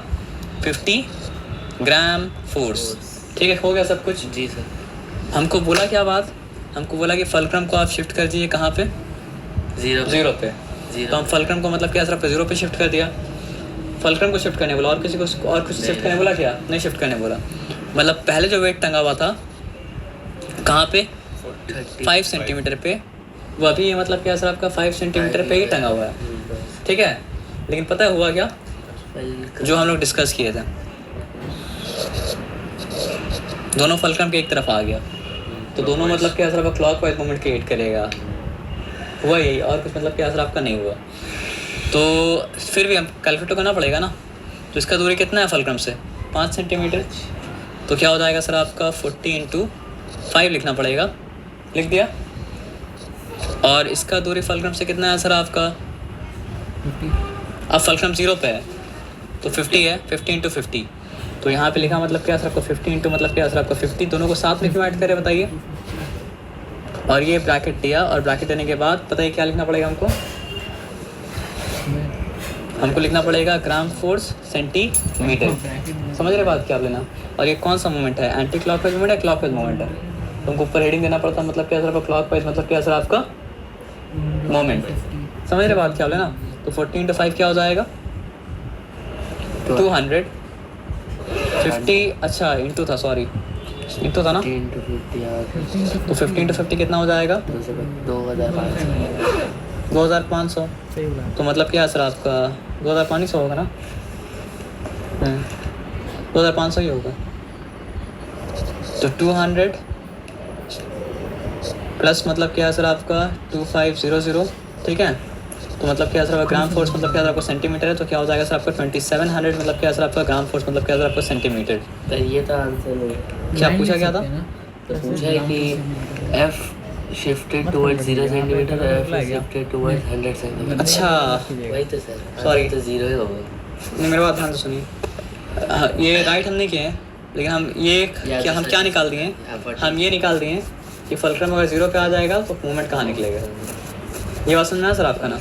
50 ग्राम फोर्स, ठीक है हो गया सब कुछ। जी सर। हमको बोला क्या बात, हमको बोला कि फलक्रम को आप शिफ्ट कर दीजिए कहाँ पे, 0 पे। तो हम फलक्रम को मतलब क्या सर आपका 0 पे शिफ्ट कर दिया, फलक्रम को शिफ्ट करने बोला, और किसी को और कुछ शिफ्ट करने बोला क्या, नहीं शिफ्ट करने बोला। मतलब पहले जो वेट टंगा हुआ था कहाँ पे 5 सेंटीमीटर पे, वो अभी ये मतलब क्या सर आपका 5 सेंटीमीटर पे ही टंगा हुआ है, ठीक है। लेकिन पता है हुआ क्या, जो हम लोग डिस्कस किए थे, दोनों फलक्रम के एक तरफ आ गया, तो दोनों मतलब क्या सर आपका क्लॉकवाइज मूवमेंट क्रिएट करेगा, हुआ यही, और कुछ मतलब क्या सर आपका नहीं हुआ। तो फिर भी हम कैलकुलेट करना पड़ेगा ना। तो इसका दूरी कितना है फलक्रम से 5 सेंटीमीटर, तो क्या हो जाएगा सर आपका 40 इंटू 5 लिखना पड़ेगा, लिख दिया। और इसका दूरी फलक्रम से कितना है सर आपका, अब फलक्रम 0 पे है तो 50 है, 50 इंटू 50, तो यहाँ पे लिखा मतलब क्या सर आपका 50 इंटू मतलब क्या सर आपका 50, दोनों को साथ में क्यों ऐड करें बताइए। और ये ब्रैकेट दिया, और ब्रैकेट देने के बाद पता है क्या लिखना पड़ेगा हमको लिखना पड़ेगा ग्राम फोर्स सेंटीमीटर। समझ रहे बात क्या आप लेना। और ये कौन सा मोमेंट है, एंटी क्लॉकवाइज मोमेंट है क्लॉकवाइज मोमेंट है, तो हमको ऊपर हेडिंग देना पड़ता है मतलब क्या सर आपका क्लॉकवाइज मतलब क्या सर आपका मोमेंट। समझ रहे बात क्या लेना। तो 40 इंटू 5 क्या हो जाएगा 250 अच्छा इंटू था, सॉरी इंटू था ना, 50 into 50 यार, तो 50 into 50 कितना हो जाएगा? 2500। 2500। सही बोला। तो मतलब क्या सर आपका 2500 होगा ना? 2500 ही होगा। तो 200 प्लस मतलब क्या है सर आपका 2500, ठीक है। तो मतलब क्या सर ग्राम फोर्स मतलब क्या सर आपको सेंटीमीटर है, तो क्या हो जाएगा सर आपका 2700 मतलब क्या सर आपका ग्राम फोर्स मतलब क्या सर आपको सेंटीमीटर। तो ये तो आंसर नहीं। क्या पूछा गया था? तो पूछा है कि F shifted towards 0 centimeter और F shifted towards 100 centimeter। अच्छा वही तो सर, Sorry। तो 0 ही होगा। नहीं मेरे बात ध्यान से सुनिए, ये राइट हम नहीं किए हैं, लेकिन हम ये क्या हम क्या निकाल दिए हैं, हम ये निकाल दिए हैं कि फलक्रम अगर 0 पे आ जाएगा तो मूवमेंट कहाँ निकलेगा। ये बात समझना है सर आपका ना।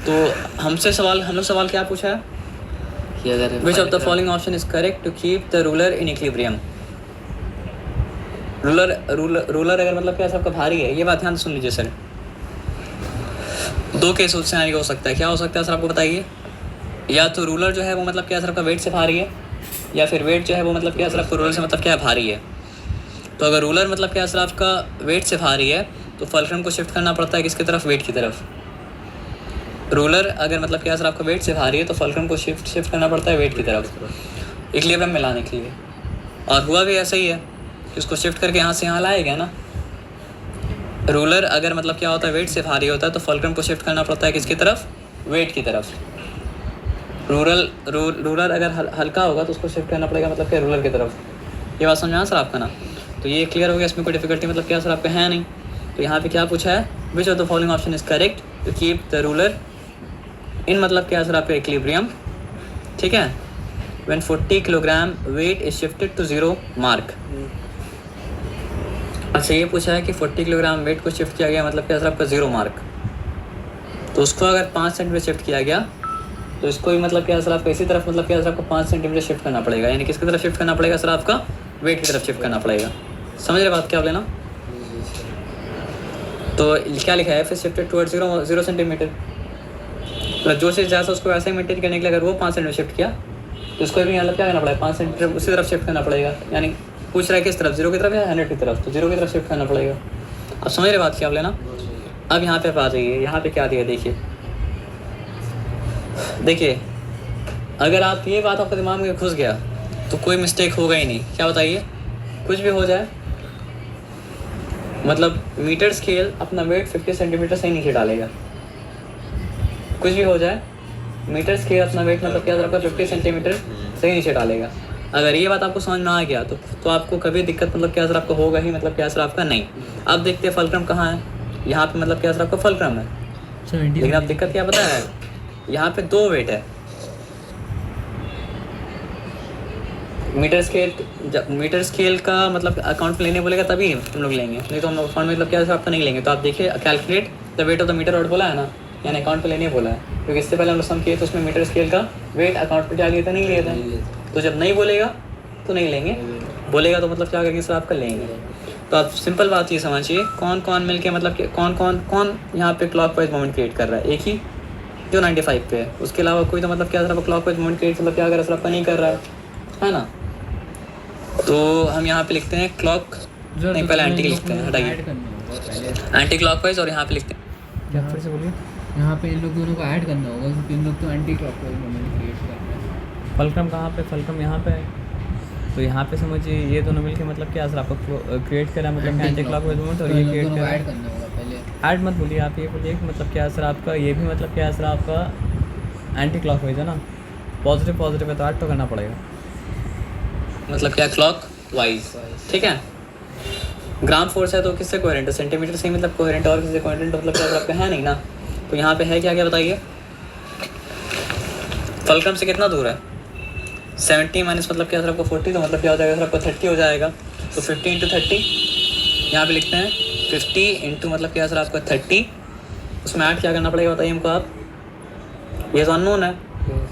तो हमसे सवाल हम लोग सवाल क्या पूछा है कि अगर which of the following option is correct to keep the ruler in equilibrium. Ruler अगर मतलब क्या सबका भारी है, ये बात ध्यान से सुन लीजिए सर। दो केस उससे आगे हो सकता है, क्या हो सकता है सर आपको बताइए। या तो रूलर जो है वो मतलब क्या सर आपका वेट से भारी है, या फिर वेट जो है वो मतलब क्या सर आपको रूलर से मतलब क्या भारी है। तो अगर रूलर मतलब क्या सर आपका वेट से भारी है तो फलक्रम को शिफ्ट करना पड़ता है किसकी तरफ, वेट की तरफ। रूलर अगर मतलब क्या सर आपका वेट से भारी है तो फलक्रम को शिफ्ट करना पड़ता है वेट की तरफ, इक्विलिब्रियम में लाने के लिए। और हुआ भी ऐसा ही है कि उसको शिफ्ट करके यहाँ से यहाँ लाया गया ना। रूलर अगर मतलब क्या होता है वेट से भारी होता है तो फलक्रम को शिफ्ट करना पड़ता है किसकी तरफ, वेट की तरफ। रूलर अगर हल्का होगा तो उसको शिफ्ट करना पड़ेगा मतलब क्या रूलर की तरफ। ये बात समझा सर आपका ना। तो ये क्लियर हो गया, इसमें कोई डिफिकल्टी मतलब क्या सर आपका है नहीं। तो यहाँ पे क्या पूछा है, which of the following option is correct to keep the ruler in मतलब क्या सर आपका इक्विलिब्रियम, ठीक है, when 40 kilogram weight is shifted to 0 mark. अच्छा ये पूछा है कि 40 किलोग्राम वेट को शिफ्ट किया गया मतलब क्या सर आपका 0 मार्क। तो उसको अगर 5 सेंटीमीटर शिफ्ट किया गया तो इसको भी मतलब क्या सर आपको इसी तरफ मतलब क्या सर आपको 5 सेंटीमीटर शिफ्ट करना पड़ेगा, यानी किसकी तरफ शिफ्ट करना पड़ेगा सर आपका, वेट की तरफ शिफ्ट करना पड़ेगा। समझ रहे बात क्या लेना। तो क्या लिखा है, फिर शिफ्टेड टुवर्ड्स 0 सेंटीमीटर, मतलब जो चीज़ जैसा उसको वैसे ही मेंटेन करने के लिए अगर वो 5 सेंटीमीटर शिफ्ट किया तो उसको भी मतलब क्या करना पड़ेगा, 5 सेंटीमीटर उसी तरफ शिफ्ट करना पड़ेगा। यानी पूछ रहा है किस तरफ, 0 की तरफ या 100 की तरफ, तो 0 की तरफ शिफ्ट करना पड़ेगा। अब समझ रहे बात क्या आप लेना। अब यहाँ पे आ जाइए, यहाँ पे क्या दिया देखिए अगर आप ये बात आपके दिमाग में घुस गया तो कोई मिस्टेक होगा ही नहीं। क्या बताइए, कुछ भी हो जाए मतलब मीटर स्केल अपना वेट 50 सेंटीमीटर से ही नीचे डालेगा। कुछ भी हो जाए मीटर स्केल अपना वेट मतलब क्या आपका 50 सेंटीमीटर से ही नीचे डालेगा। अगर ये बात आपको समझ में आ गया तो आपको कभी दिक्कत मतलब क्या सर आपको होगा ही मतलब क्या सर आपका नहीं। अब देखते हैं फलक्रम कहाँ है, यहाँ पे मतलब क्या सर आपका फलक्रम है, लेकिन अब दिक्कत क्या पता है, यहाँ पे 2 वेट है। मीटर स्केल का मतलब अकाउंट में लेने बोलेगा तभी हम लोग लेंगे, नहीं तो हम अकाउंट में मतलब क्या सर आपका नहीं लेंगे। तो आप देखिए calculate the weight of the metre rod बोला है ना, यानी अकाउंट पे लेने बोला है, क्योंकि इससे पहले हम लोग सम किए तो उसमें मीटर स्केल का वेट अकाउंट पे क्या लिए थे, नहीं लिए थे। तो जब नहीं बोलेगा तो नहीं लेंगे, बोलेगा तो मतलब क्या करेंगे सर आपका लेंगे। तो आप सिंपल बात ये समझिए, कौन कौन मिल के मतलब कौन यहाँ पे क्लॉकवाइज मोमेंट क्रिएट कर रहा है, एक ही जो 95 पे है, उसके अलावा कोई तो मतलब क्या सर आपका क्लॉकवाइज मोमेंट क्रिएट मतलब क्या अगर सर आपका नहीं कर रहा है ना। तो हम यहाँ पे लिखते हैं क्लॉक, नहीं पहले एंटी लिखते हैं, हटाइए एंटी क्लॉकवाइज और यहाँ पे लिखते हैं क्या फिर से बोलिए, यहाँ पे इन लोग दोनों को ऐड करना होगा क्योंकि इन लोग तो एंटी क्लॉकवाइज मोमेंट क्रिएट कर रहे हैं। फलक्रम कहाँ पे, फलक्रम यहाँ पे है। तो यहाँ पे समझिए ये दोनों मिलके मतलब क्या सर आपको क्रिएट करा मतलब एंटी क्लॉकवाइज मोमेंट, और ये क्रिएट करा। ऐड करना होगा पहले, ऐड मत बोलिए आप, ये बोलिए कि मतलब क्या सर आपका ये भी मतलब क्या सर आपका एंटी क्लॉकवाइज है ना, पॉजिटिव है तो ऐड तो करना पड़ेगा मतलब क्या क्लॉक वाइज, ठीक है। ग्राम फोर्स है तो किससे कोहेरेंट है, सेंटीमीटर से ही मतलब कोहेरेंट, और किससे कोहेरेंट मतलब क्या आपका है नहीं ना। तो यहाँ पे है क्या क्या बताइए, फलक्रम से कितना दूर है 70 माइनस मतलब क्या सर आपको 40, तो मतलब क्या हो जाएगा सर आपको 30 हो जाएगा। तो 50 इंटू 30 यहाँ पे लिखते हैं, 50 इंटू मतलब क्या सर आपका 30, उसमें ऐड क्या करना पड़ेगा बताइए हमको आप, ये तो अननोन है,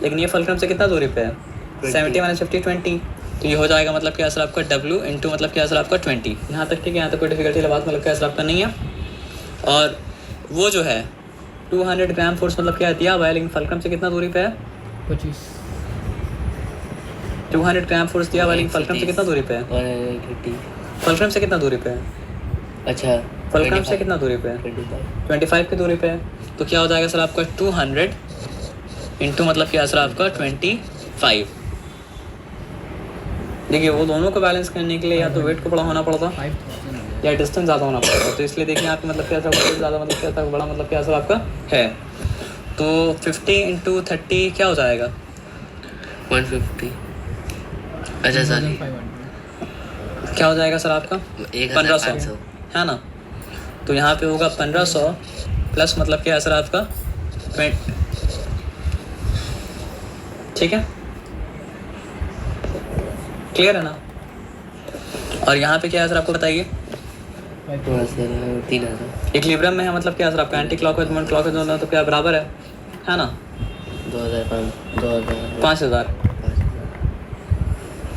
लेकिन ये फलक्रम से कितना दूरी पे है 70 माइनस 50 20, तो ये हो जाएगा मतलब क्या सर आपका W इंटू मतलब क्या सर आपका 20। यहाँ तक ठीक है, यहाँ तक कोई डिफिकल्टी वाली बात मतलब क्या सर आपका नहीं है। और वो जो है 200 ग्राम फोर्स मतलब क्या दिया हुआ है, लेकिन फलक्रम से कितना दूरी पे है 25 200 ग्राम फोर्स दिया हुआ, लेकिन फलक्रम से कितना दूरी पे है? 130। फलक्रम से कितना दूरी पे है? अच्छा फलक्रम से कितना दूरी पे है? 25 की दूरी पे है। तो क्या हो जाएगा सर आपका 200 इंटू मतलब क्या सर आपका 25। देखिए वो दोनों को बैलेंस करने के लिए या तो वेट को बड़ा होना पड़ता 5000 या डिस्टेंस ज़्यादा होना पड़ता, तो इसलिए देखिए यहाँ पे मतलब क्या सर ज़्यादा मतलब क्या सर बड़ा मतलब क्या सर आपका है। तो 50 इंटू 30 क्या हो जाएगा? 150। अच्छा सॉरी 500 क्या हो जाएगा सर आपका? 1500। है ना। तो यहाँ पे होगा 1500 प्लस मतलब क्या है सर आपका 20। ठीक है, क्लियर है ना। और यहाँ पे क्या है सर आपको बताइए? हाँ सर 3000। इक्विलिब्रियम में है मतलब क्या है सर आपका एंटी क्लॉकवाइज मोमेंट क्लॉकवाइज दोनों तो क्या बराबर है ना। 5000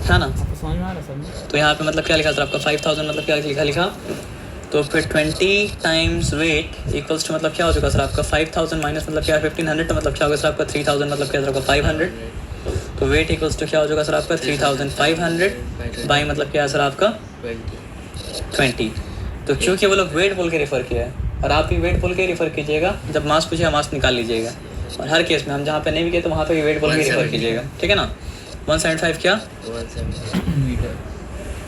है ना। आपको समझ में आ रहा है सर? तो यहाँ पे मतलब क्या लिखा सर आपका 5000 मतलब क्या लिखा तो फिर 20 टाइम्स वेट इक्वल्स टू मतलब क्या हो चुका सर आपका 5000 माइनस मतलब क्या 1500 तो मतलब क्या होगा सर आपका 3000 मतलब क्या सर आपका 500। तो वेट इक्वल्स टू क्या हो चुका सर आपका 3500 बाई मतलब क्या है सर आपका 20। तो क्योंकि वो लोग वेट बोल के रेफर किया है और आप भी वेट बोल के रेफर कीजिएगा, जब मास पूछेगा मास निकाल लीजिएगा। और हर केस में हम जहाँ पे नहीं भी किए तो वहाँ पे भी वेट बोल के रेफर कीजिएगा, ठीक है ना। 175 क्या 170 मीटर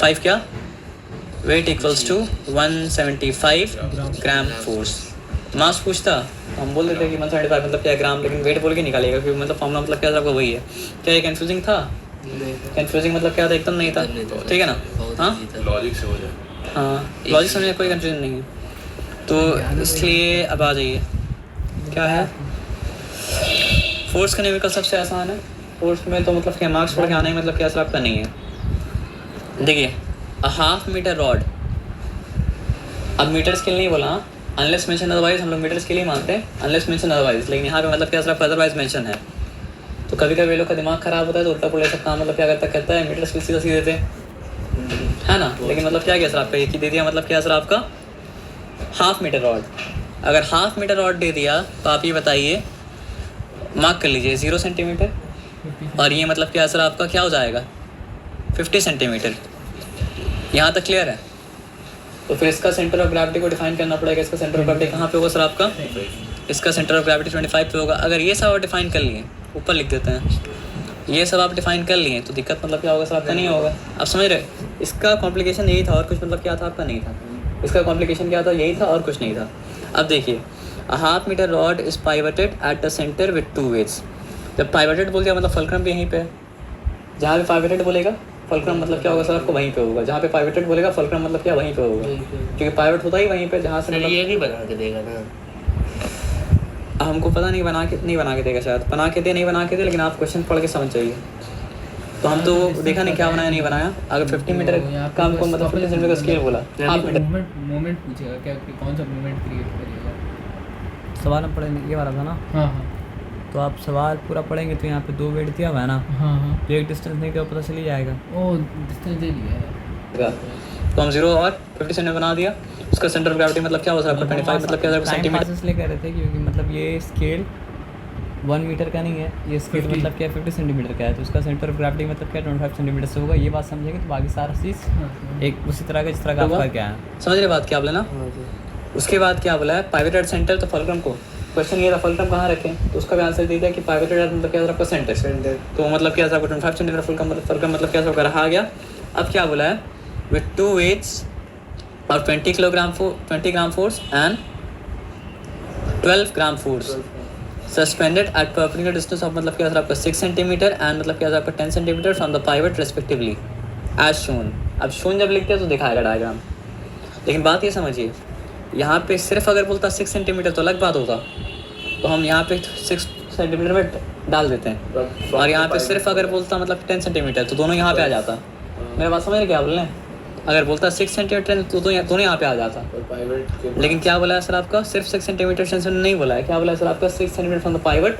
5 क्या weight equals to 175 gram force. Mass पूछता हम बोल देते कि 175 मतलब क्या ग्राम, लेकिन वेट बोल के निकालेगा क्योंकि मतलब फॉर्मूला मतलब क्या था आपका वही है। क्या ये कंफ्यूजिंग था? कंफ्यूजिंग मतलब क्या था? एकदम नहीं था, ठीक है ना। हाँ लॉजिक से हो जाए। हाँ लॉजिक समझने में कोई कंफ्यूजन नहीं है। तो इसलिए अब आ जाइए क्या है फोर्स का न्यूमेरिकल सबसे आसान है। फोर्स में तो मतलब क्या मार्क्स पढ़ के आना ही मतलब क्या सर आपका नहीं है। देखिए हाफ मीटर रॉड, अब मीटर स्केल नहीं बोला अनलेस मेंशन अदरवाइज, हम लोग मीटर स्केल ही मानते हैं अनलेस मेंशन अदरवाइज, लेकिन यहाँ पे मतलब क्या सर आपका अदरवाइज मेंशन है। तो कभी कभी लोग का दिमाग खराब होता है तो उल्टा पुल्टा सब काम मतलब क्या कहता है मीटर स्केल सीधा सीधे देते है ना। लेकिन मतलब क्या सर आपका एक ही दे दिया मतलब क्या सर आपका हाफ मीटर रॉड। अगर हाफ मीटर रॉड दे दिया तो आप ये बताइए मार्क कर लीजिए 0 सेंटीमीटर और ये मतलब क्या सर आपका क्या हो जाएगा 50 सेंटीमीटर। यहाँ तक क्लियर है। तो फिर इसका सेंटर ऑफ ग्रेविटी को डिफाइन करना पड़ेगा। इसका सेंटर ऑफ ग्रेविटी कहाँ पे होगा सर आपका? इसका सेंटर ऑफ ग्रेविटी 25 पे होगा। अगर ये सब आप डिफाइन कर लिए, ऊपर लिख देते हैं, ये सब आप डिफाइन कर लिए तो दिक्कत मतलब क्या होगा सर आपका नहीं होगा। आप समझ रहे? इसका कॉम्प्लिकेशन यही था और कुछ मतलब क्या था आपका नहीं था। इसका कॉम्प्लिकेशन क्या था? यही था और कुछ नहीं था। अब देखिए half metre rod is pivoted at the centre with 2 weights. जब पाइवटेड बोल दिया मतलब फलक्रम भी यहीं पे है। जहाँ पे पाइवटेड बोलेगा फलक्रम मतलब क्या होगा सर आपको वहीं पे होगा। जहाँ पे पाइवटेड बोलेगा फलक्रम मतलब क्या वहीं पे होगा, क्योंकि पाइवट होता ही वहीं पे जहाँ से मतलब ये भी बना के देगा ना। हमको पता नहीं बना के देगा शायद, बना के दे नहीं बना के दे, लेकिन आप क्वेश्चन पढ़ के समझ जाइए। तो हम तो वो देखा नहीं क्या बनाया नहीं बनाया। अगर 50 मीटर का हमको मतलब 50 सेंटीमीटर का स्केल बोला हाफ मीटर मोमेंट पूछेगा क्या कि कौन सा मोमेंट क्रिएट करेगा। सवाल हम पढ़ेंगे ये वाला था ना। हाँ हाँ तो आप सवाल पूरा पढ़ेंगे तो यहाँ पे 2 वेट दिया हुआ है ना, हाँ हाँ तो एक डिस्टेंस नहीं दिया पता चल ही जाएगा। ओ डिस्टेंस दे दिया है। तो हम 0 और 50 सेंटीमीटर बना दिया। उसका सेंटर ऑफ ग्रेविटी मतलब क्या होगा सर आपका 25 मतलब क्या होगा सेंटीमीटर। टाइम इसलिए कह रहे थे क्योंकि मतलब ये स्केल 1 मीटर का नहीं है, ये स्केल 50 मतलब क्या 50 सेंटीमीटर का है। तो उसका सेंटर ऑफ ग्रेविटी मतलब क्या 25 सेंटीमीटर से होगा। ये बात समझेंगे तो बाकी सारा चीज़ एक उसी तरह का जिस तरह का आपका क्या है। समझ रहे बात क्या बोले ना। उसके बाद क्या बोला है पाइवटेड सेंटर। तो फलक्रम को क्वेश्चन ये था फलक्रम कहाँ रखें, तो उसका भी आंसर दे दिया कि पाइवटेड मतलब क्या आपका सेंटर। तो मतलब क्या आपका 25 सेंटीमीटर फलक्रम मतलब क्या आपका रहा गया। अब क्या बोला है विथ 2 वेट्स और 20 gram force and 12 gram force suspended at perpendicular distance of मतलब क्या आपका 6 सेंटीमीटर एंड मतलब क्या आपका 10 centimetre from the pivot respectively as shown. अब शोन जब लिखते हैं तो दिखाएगा डायग्राम, लेकिन बात ये समझिए यहाँ पे सिर्फ अगर बोलता 6 सेंटीमीटर तो अलग बात होता, तो हम यहाँ पे 6 सेंटीमीटर में डाल देते हैं। और यहाँ पे सिर्फ अगर बोलता मतलब 10 सेंटीमीटर तो दोनों यहाँ पे आ जाता। मेरा बात समझ रहे क्या बोल रहे हैं? अगर बोलता 6 सेंटीमीटर तो दोनों यहाँ पे आ जाता। लेकिन क्या बोला है सर आपका सिर्फ 6 सेंटीमीटर से नहीं बोला है। क्या बोला है सर आपका 6 सेंटीमीटर फ्रॉम द पाइवट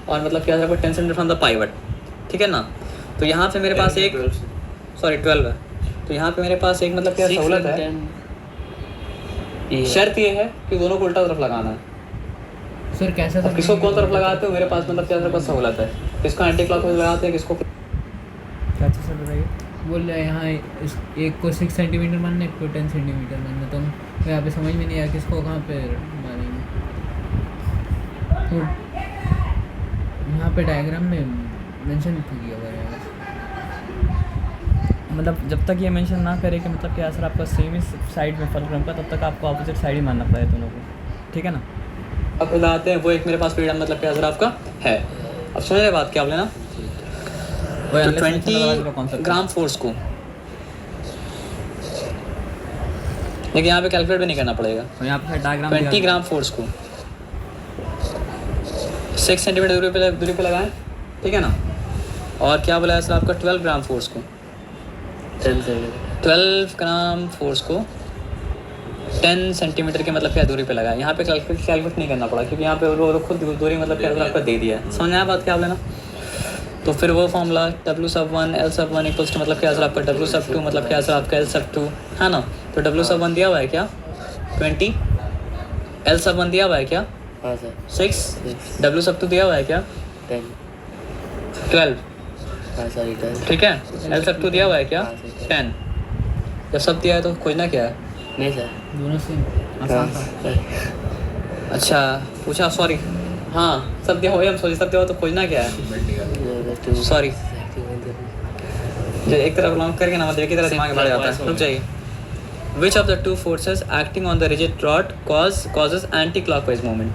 और मतलब क्या है आपका 10 सेंटीमीटर फ्रॉम द पाइवट, ठीक है ना। तो यहाँ पे मेरे पास एक 12 है। तो यहाँ पे मेरे पास एक मतलब क्या सहूलत है। शर्त ये है कि दोनों को उल्टा तरफ लगाना है। सर कैसा अब किसको कौन तरफ लगाते हो मेरे पास मतलब क्या तरफ सहूलत है। किसको एंटी क्लॉकवाइज लगाते हैं, किसको क्या चीज़ सर बताइए? बोल रहा है यहाँ एक को 6 सेंटीमीटर मानना, एक को 10 सेंटीमीटर मानना, तो यहाँ पे समझ में नहीं आया किसको कहाँ पे मारेंगे। तो यहाँ पे डायग्राम में मेंशन किया हुआ है, मतलब जब तक ये मेंशन ना करे कि मतलब क्या सर आपका सेम ही साइड में फल क्रम का, तब तक आपको ऑपोजिट साइड ही मानना पड़ेगा दोनों को, ठीक है ना? अब लाते हैं वो एक मेरे पास फ्रीडम मतलब क्या सर आपका है। अब समझ रहे बात क्या आप लेना, वो तो unless mention लगा देगा concept 20 ग्राम फोर्स को, लेकिन यहाँ पे कैलकुलेट भी नहीं करना पड़ेगा। और यहाँ पे डायग्राम 20 ग्राम फोर्स को 6 सेंटीमीटर दूरी पे लगाएं, ठीक है ना। और क्या बोला है सर आपका 12 ग्राम फोर्स को, 12 ग्राम फोर्स को 10 सेंटीमीटर के मतलब क्या दूरी पे लगाएं। यहाँ पे कैलकुलेट नहीं करना पड़ा, क्योंकि यहाँ पे वो खुद दूरी मतलब क्या आपका दे दिया है। समझ आया बात क्या आप लेना। तो फिर वो formula W sub 1 L sub 1 equals to मतलब क्या सर आपका W sub 2 मतलब क्या सर आपका L sub 2 है ना। तो W sub 1 दिया हुआ है क्या 20, L sub 1 दिया हुआ है क्या हाँ सर 6, W sub 2 दिया हुआ है क्या 10 12, हाँ सर 10 ठीक है। L sub 2 दिया हुआ है क्या हाँ, सही 10। जब सब दिया है तो खोजना क्या है। नहीं सर दोनों से आसान था। अच्छा पूछा, सॉरी, हाँ सब दिया हुआ है, हम सॉरी सब दिया हुआ तो खोजना क्या है। सॉरी जो एक तरफ लॉन्ग करके ना मतलब एक ही तरह दिमाग में बढ़ जाता है। रुक जाइए। Which of the two forces acting on the rigid rod causes anti-clockwise movement?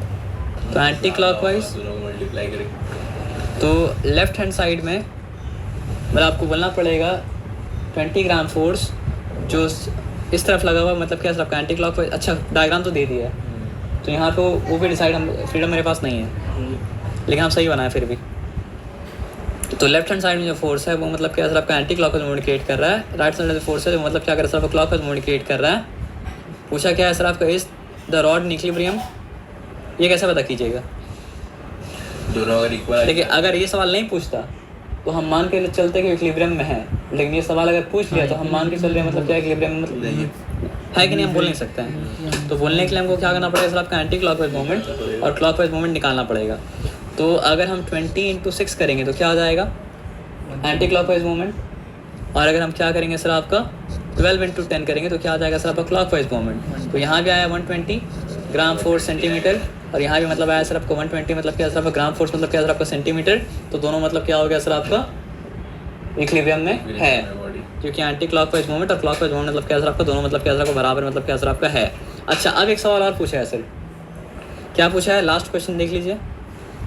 तो anti-clockwise दोनों को मल्टीप्लाई करेंगे तो लेफ्ट हैंड साइड में मतलब आपको बोलना पड़ेगा 20 ग्राम फोर्स जो इस तरफ लगा हुआ मतलब क्या आपका एंटी क्लॉकवाइज। अच्छा डायग्राम तो दे दिया है, तो यहाँ पे वो भी डिसाइड हम फ्रीडम मेरे पास नहीं है, लेकिन हम सही बनाए फिर भी। तो लेफ्ट हैंड साइड में जो फोर्स है वो मतलब क्या सर आपका एंटी क्लॉकवाइज मूवमेंट क्रिएट कर रहा है। राइट साइड में जो फोर्स है वो मतलब क्या कर रहा है सर आपका क्लॉकवाइज मूवमेंट क्रिएट कर रहा है। पूछा क्या है सर आपका is the rod in equilibrium, ये कैसे पता कीजिएगा। दोनों अगर इक्वल देखिए अगर ये सवाल नहीं पूछता तो हम मान के चलते कि इक्विलिब्रियम में है, लेकिन ये सवाल अगर पूछ लिया तो हम मान के चल रहे हैं मतलब क्या इक्विलिब्रियम में मतलब है कि नहीं, हम बोल नहीं सकते हैं। तो बोलने के लिए हमको क्या करना पड़ेगा सर आपका एंटी क्लॉकवाइज मूवमेंट और क्लॉकवाइज मूवमेंट निकालना पड़ेगा। तो अगर हम 20 × 6 करेंगे तो क्या हो जाएगा एंटी क्लॉकवाइज मूवमेंट, और अगर हम क्या करेंगे सर आपका 12 × 10 करेंगे तो क्या आ जाएगा सर आपका क्लॉकवाइज मूवमेंट। तो यहाँ भी आया 120 ग्राम फोर्स सेंटीमीटर, और यहाँ भी मतलब आया सर आपका 120 मतलब क्या सर आपका ग्राम फोर्स मतलब क्या सर आपका सेंटीमीटर। तो दोनों मतलब क्या हो गया सर आपका इक्विलिब्रियम में है, क्योंकि एंटी क्लॉकवाइज मूवमेंट और क्लॉकवाइज मूवमेंट मतलब क्या सर आपका दोनों मतलब क्या सर आपका बराबर मतलब क्या सर आपका है। अच्छा अब एक सवाल और पूछा है सर, क्या पूछा है लास्ट क्वेश्चन देख लीजिए।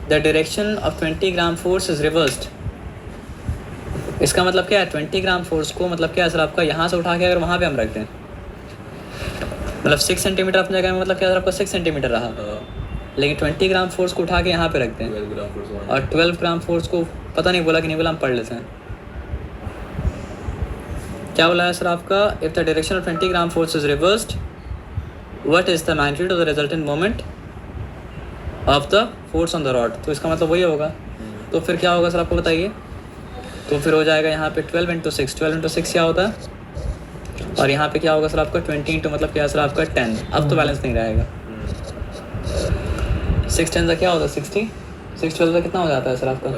The direction of 20 gram force is reversed. इसका मतलब क्या है 20 ग्राम फोर्स को मतलब क्या है सर आपका यहाँ से उठा के अगर वहाँ पे हम रख दें, मतलब 6 सेंटीमीटर अपनी जगह में मतलब क्या सर आपका 6 सेंटीमीटर रहा, लेकिन 20 ग्राम फोर्स को उठा के यहाँ पे रख दें 12 ग्राम फोर्स और 12 ग्राम फोर्स को पता नहीं बोला कि नहीं बोला, हम पढ़ लेते हैं। क्या बोला है सर आपका if the direction of 20 gram force is reversed what is the magnitude of the resultant moment of the force on the rod. तो इसका मतलब वही होगा। तो फिर क्या होगा सर आपको बताइए। तो फिर हो जाएगा यहाँ पे 12 × 6, 12 × 6 क्या होता है, और यहाँ पे क्या होगा सर आपका 20 × मतलब क्या सर आपका 10। अब तो बैलेंस नहीं रहेगा। 6 10 का क्या होता है 60, 6 12 का कितना हो जाता है सर आपका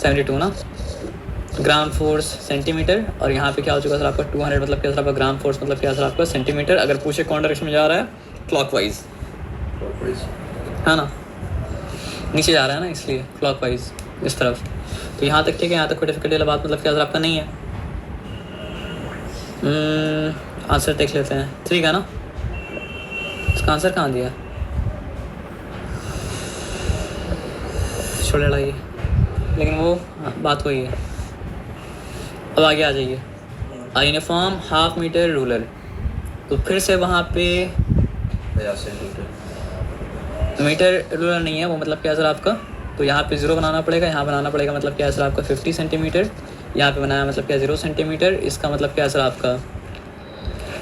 72 ना ग्राम फोर्स सेंटीमीटर, और यहाँ पे क्या हो चुका सर आपका 200 मतलब क्या सर आपका ग्राम फोर्स मतलब क्या सर आपका सेंटीमीटर। अगर पूछे कौन डायरेक्शन में जा रहा है क्लॉकवाइज है ना, नीचे जा रहा है ना इसलिए क्लॉकवाइज इस तरफ। तो यहाँ तक ठीक है, यहाँ तक कोई डिफिकल्टी वाला बात मतलब क्या सर आपका नहीं है। आंसर देख लेते हैं 3 का ना, इसका आंसर कहाँ दिया छोड़ लड़ाइए, लेकिन वो बात वही है। अब आगे आ जाइए यूनिफॉर्म हाफ मीटर रूलर। तो फिर से वहाँ पे 50 सेंटीमीटर मीटर रूलर नहीं है वो मतलब क्या सर आपका, तो यहाँ पे 0 बनाना पड़ेगा, यहाँ बनाना पड़ेगा मतलब क्या सर आपका 50 सेंटीमीटर, यहाँ पे बनाया मतलब क्या 0 सेंटीमीटर। इसका मतलब क्या सर आपका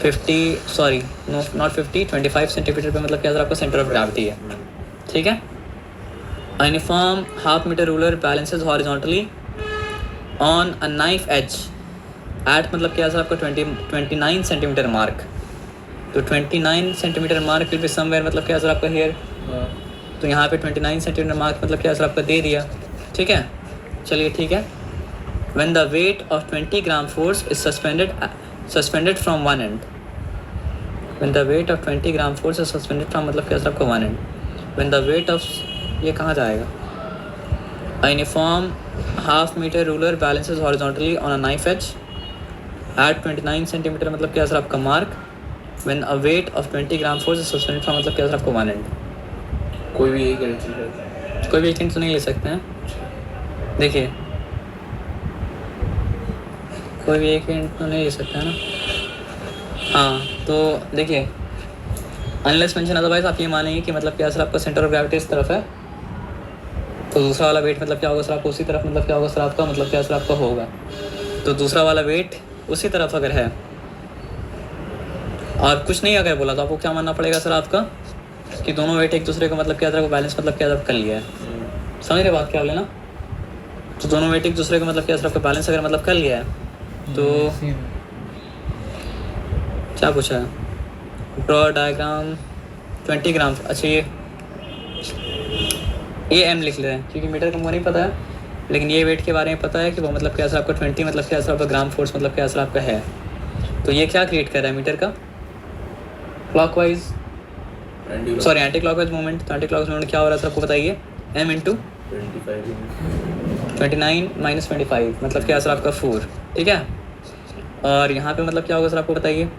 25 सेंटीमीटर पे मतलब क्या सर आपका सेंटर ऑफ ग्रेविटी है, ठीक है। Uniform half metre ruler balances horizontally on a knife edge at मतलब क्या सर आपका 29 सेंटीमीटर मार्क। तो 29 centimetre mark will be somewhere मतलब क्या सर आपका हेयर। तो यहाँ पे 29 सेंटीमीटर मार्क मतलब क्या सर आपका दे दिया, ठीक है। चलिए ठीक है, when the weight of 20 gram force is suspended from one end. When the weight of 20 gram force is suspended from मतलब क्या आपका one end. When the weight of ये कहाँ जाएगा? A uniform half meter ruler balances horizontally on a knife edge at 29 centimeter मतलब क्या आपका mark. When a weight of 20 gram force is suspended from मतलब क्या आपका one end. कोई भी एक एंट्री है, कोई भी एक हिंट तो नहीं ले सकते हैं. देखिए कोई भी एक हिंट तो नहीं ले सकते हैं ना. हाँ तो देखिए अनलेस मेंशन अदरवाइज आप ये मानेंगे कि मतलब क्या सर आपका सेंटर ऑफ ग्रेविटी इस तरफ है, तो दूसरा वाला वेट मतलब क्या होगा सर आपको उसी तरफ मतलब क्या होगा सर आपका मतलब क्या सर आपका होगा. तो दूसरा वाला वेट उसी तरफ अगर है और कुछ नहीं अगर बोला तो आपको क्या मानना पड़ेगा सर आपका कि दोनों वेट एक दूसरे को मतलब क्या तरह को बैलेंस मतलब क्या तरफ कर लिया है. समझ रहे बात क्या बोले ना. तो दोनों वेट एक दूसरे को मतलब क्या तरफ का बैलेंस अगर मतलब कर लिया है तो क्या पूछा है. ड्रॉ डायग्राम 20 ग्राम. अच्छा ये एम लिख ले रहे हैं क्योंकि मीटर का मुझे नहीं पता है, लेकिन ये वेट के बारे में पता है कि वो मतलब क्या सर आपका 20 मतलब क्या सर आपका ग्राम फोर्स मतलब क्या सर आपका है. तो ये क्या क्रिएट कर रहा है मीटर का clockwise sorry anti clockwise movement. तो एंटी क्लॉकवाइज मूवमेंट क्या हो रहा है सर आपको बताइए. m इंटू 29 माइनस 25 मतलब क्या सर आपका 4. ठीक है. और यहाँ पे मतलब क्या होगा सर आपको बताइए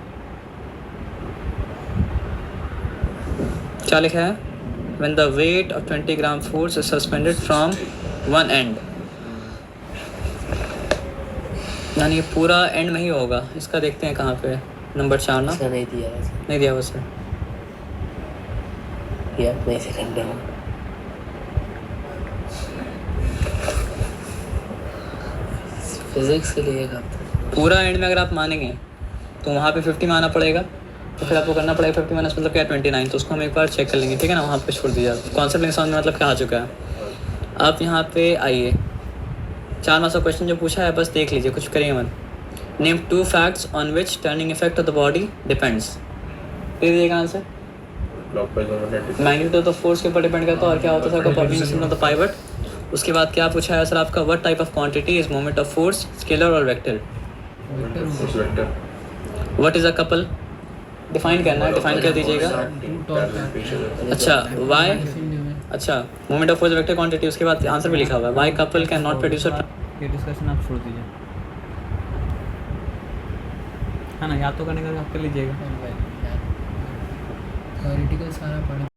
क्या लिखा है. When the weight of 20 gram force is suspended from one end. यानी ये पूरा एंड में ही होगा. इसका देखते हैं कहाँ पे नंबर 4 ना. ऐसा नहीं दिया है, नहीं दिया बस है. ये अपने से करना हो. फिजिक्स के लिए पूरा एंड में अगर आप मानेंगे तो वहाँ पे 50 में आना पड़ेगा. तो फिर आपको करना पड़ेगा 50 माइनस मतलब क्या 29. तो उसको हम एक बार चेक कर लेंगे. ठीक है ना. वहाँ पे छोड़ दीजिए. कॉन्सेप्ट लेंगे समझ में मतलब क्या आ चुका है. आप यहाँ पे आइए 4 मार्क्स का क्वेश्चन जो पूछा है बस देख लीजिए, कुछ करिए मत. Name 2 facts on which turning effect of the body depends. दे दीजिएगा answer. Clockwise moment magnitude of force के ऊपर डिपेंड करता है और क्या होता है sir perpendicular of the pivot. उसके बाद क्या पूछा है सर आपका what type of quantity is moment of force scalar और vector. Vector what is a couple. Define करना है. डिफाइन कर दीजिएगा. अच्छा वाई. अच्छा moment of force vector quantity. उसके बाद आंसर भी लिखा हुआ है why couple can not produce. ये डिस्कशन आप छोड़ दीजिए है ना. याद तो करने का आप कर लीजिएगा. थ्योरेटिकल सारा पढ़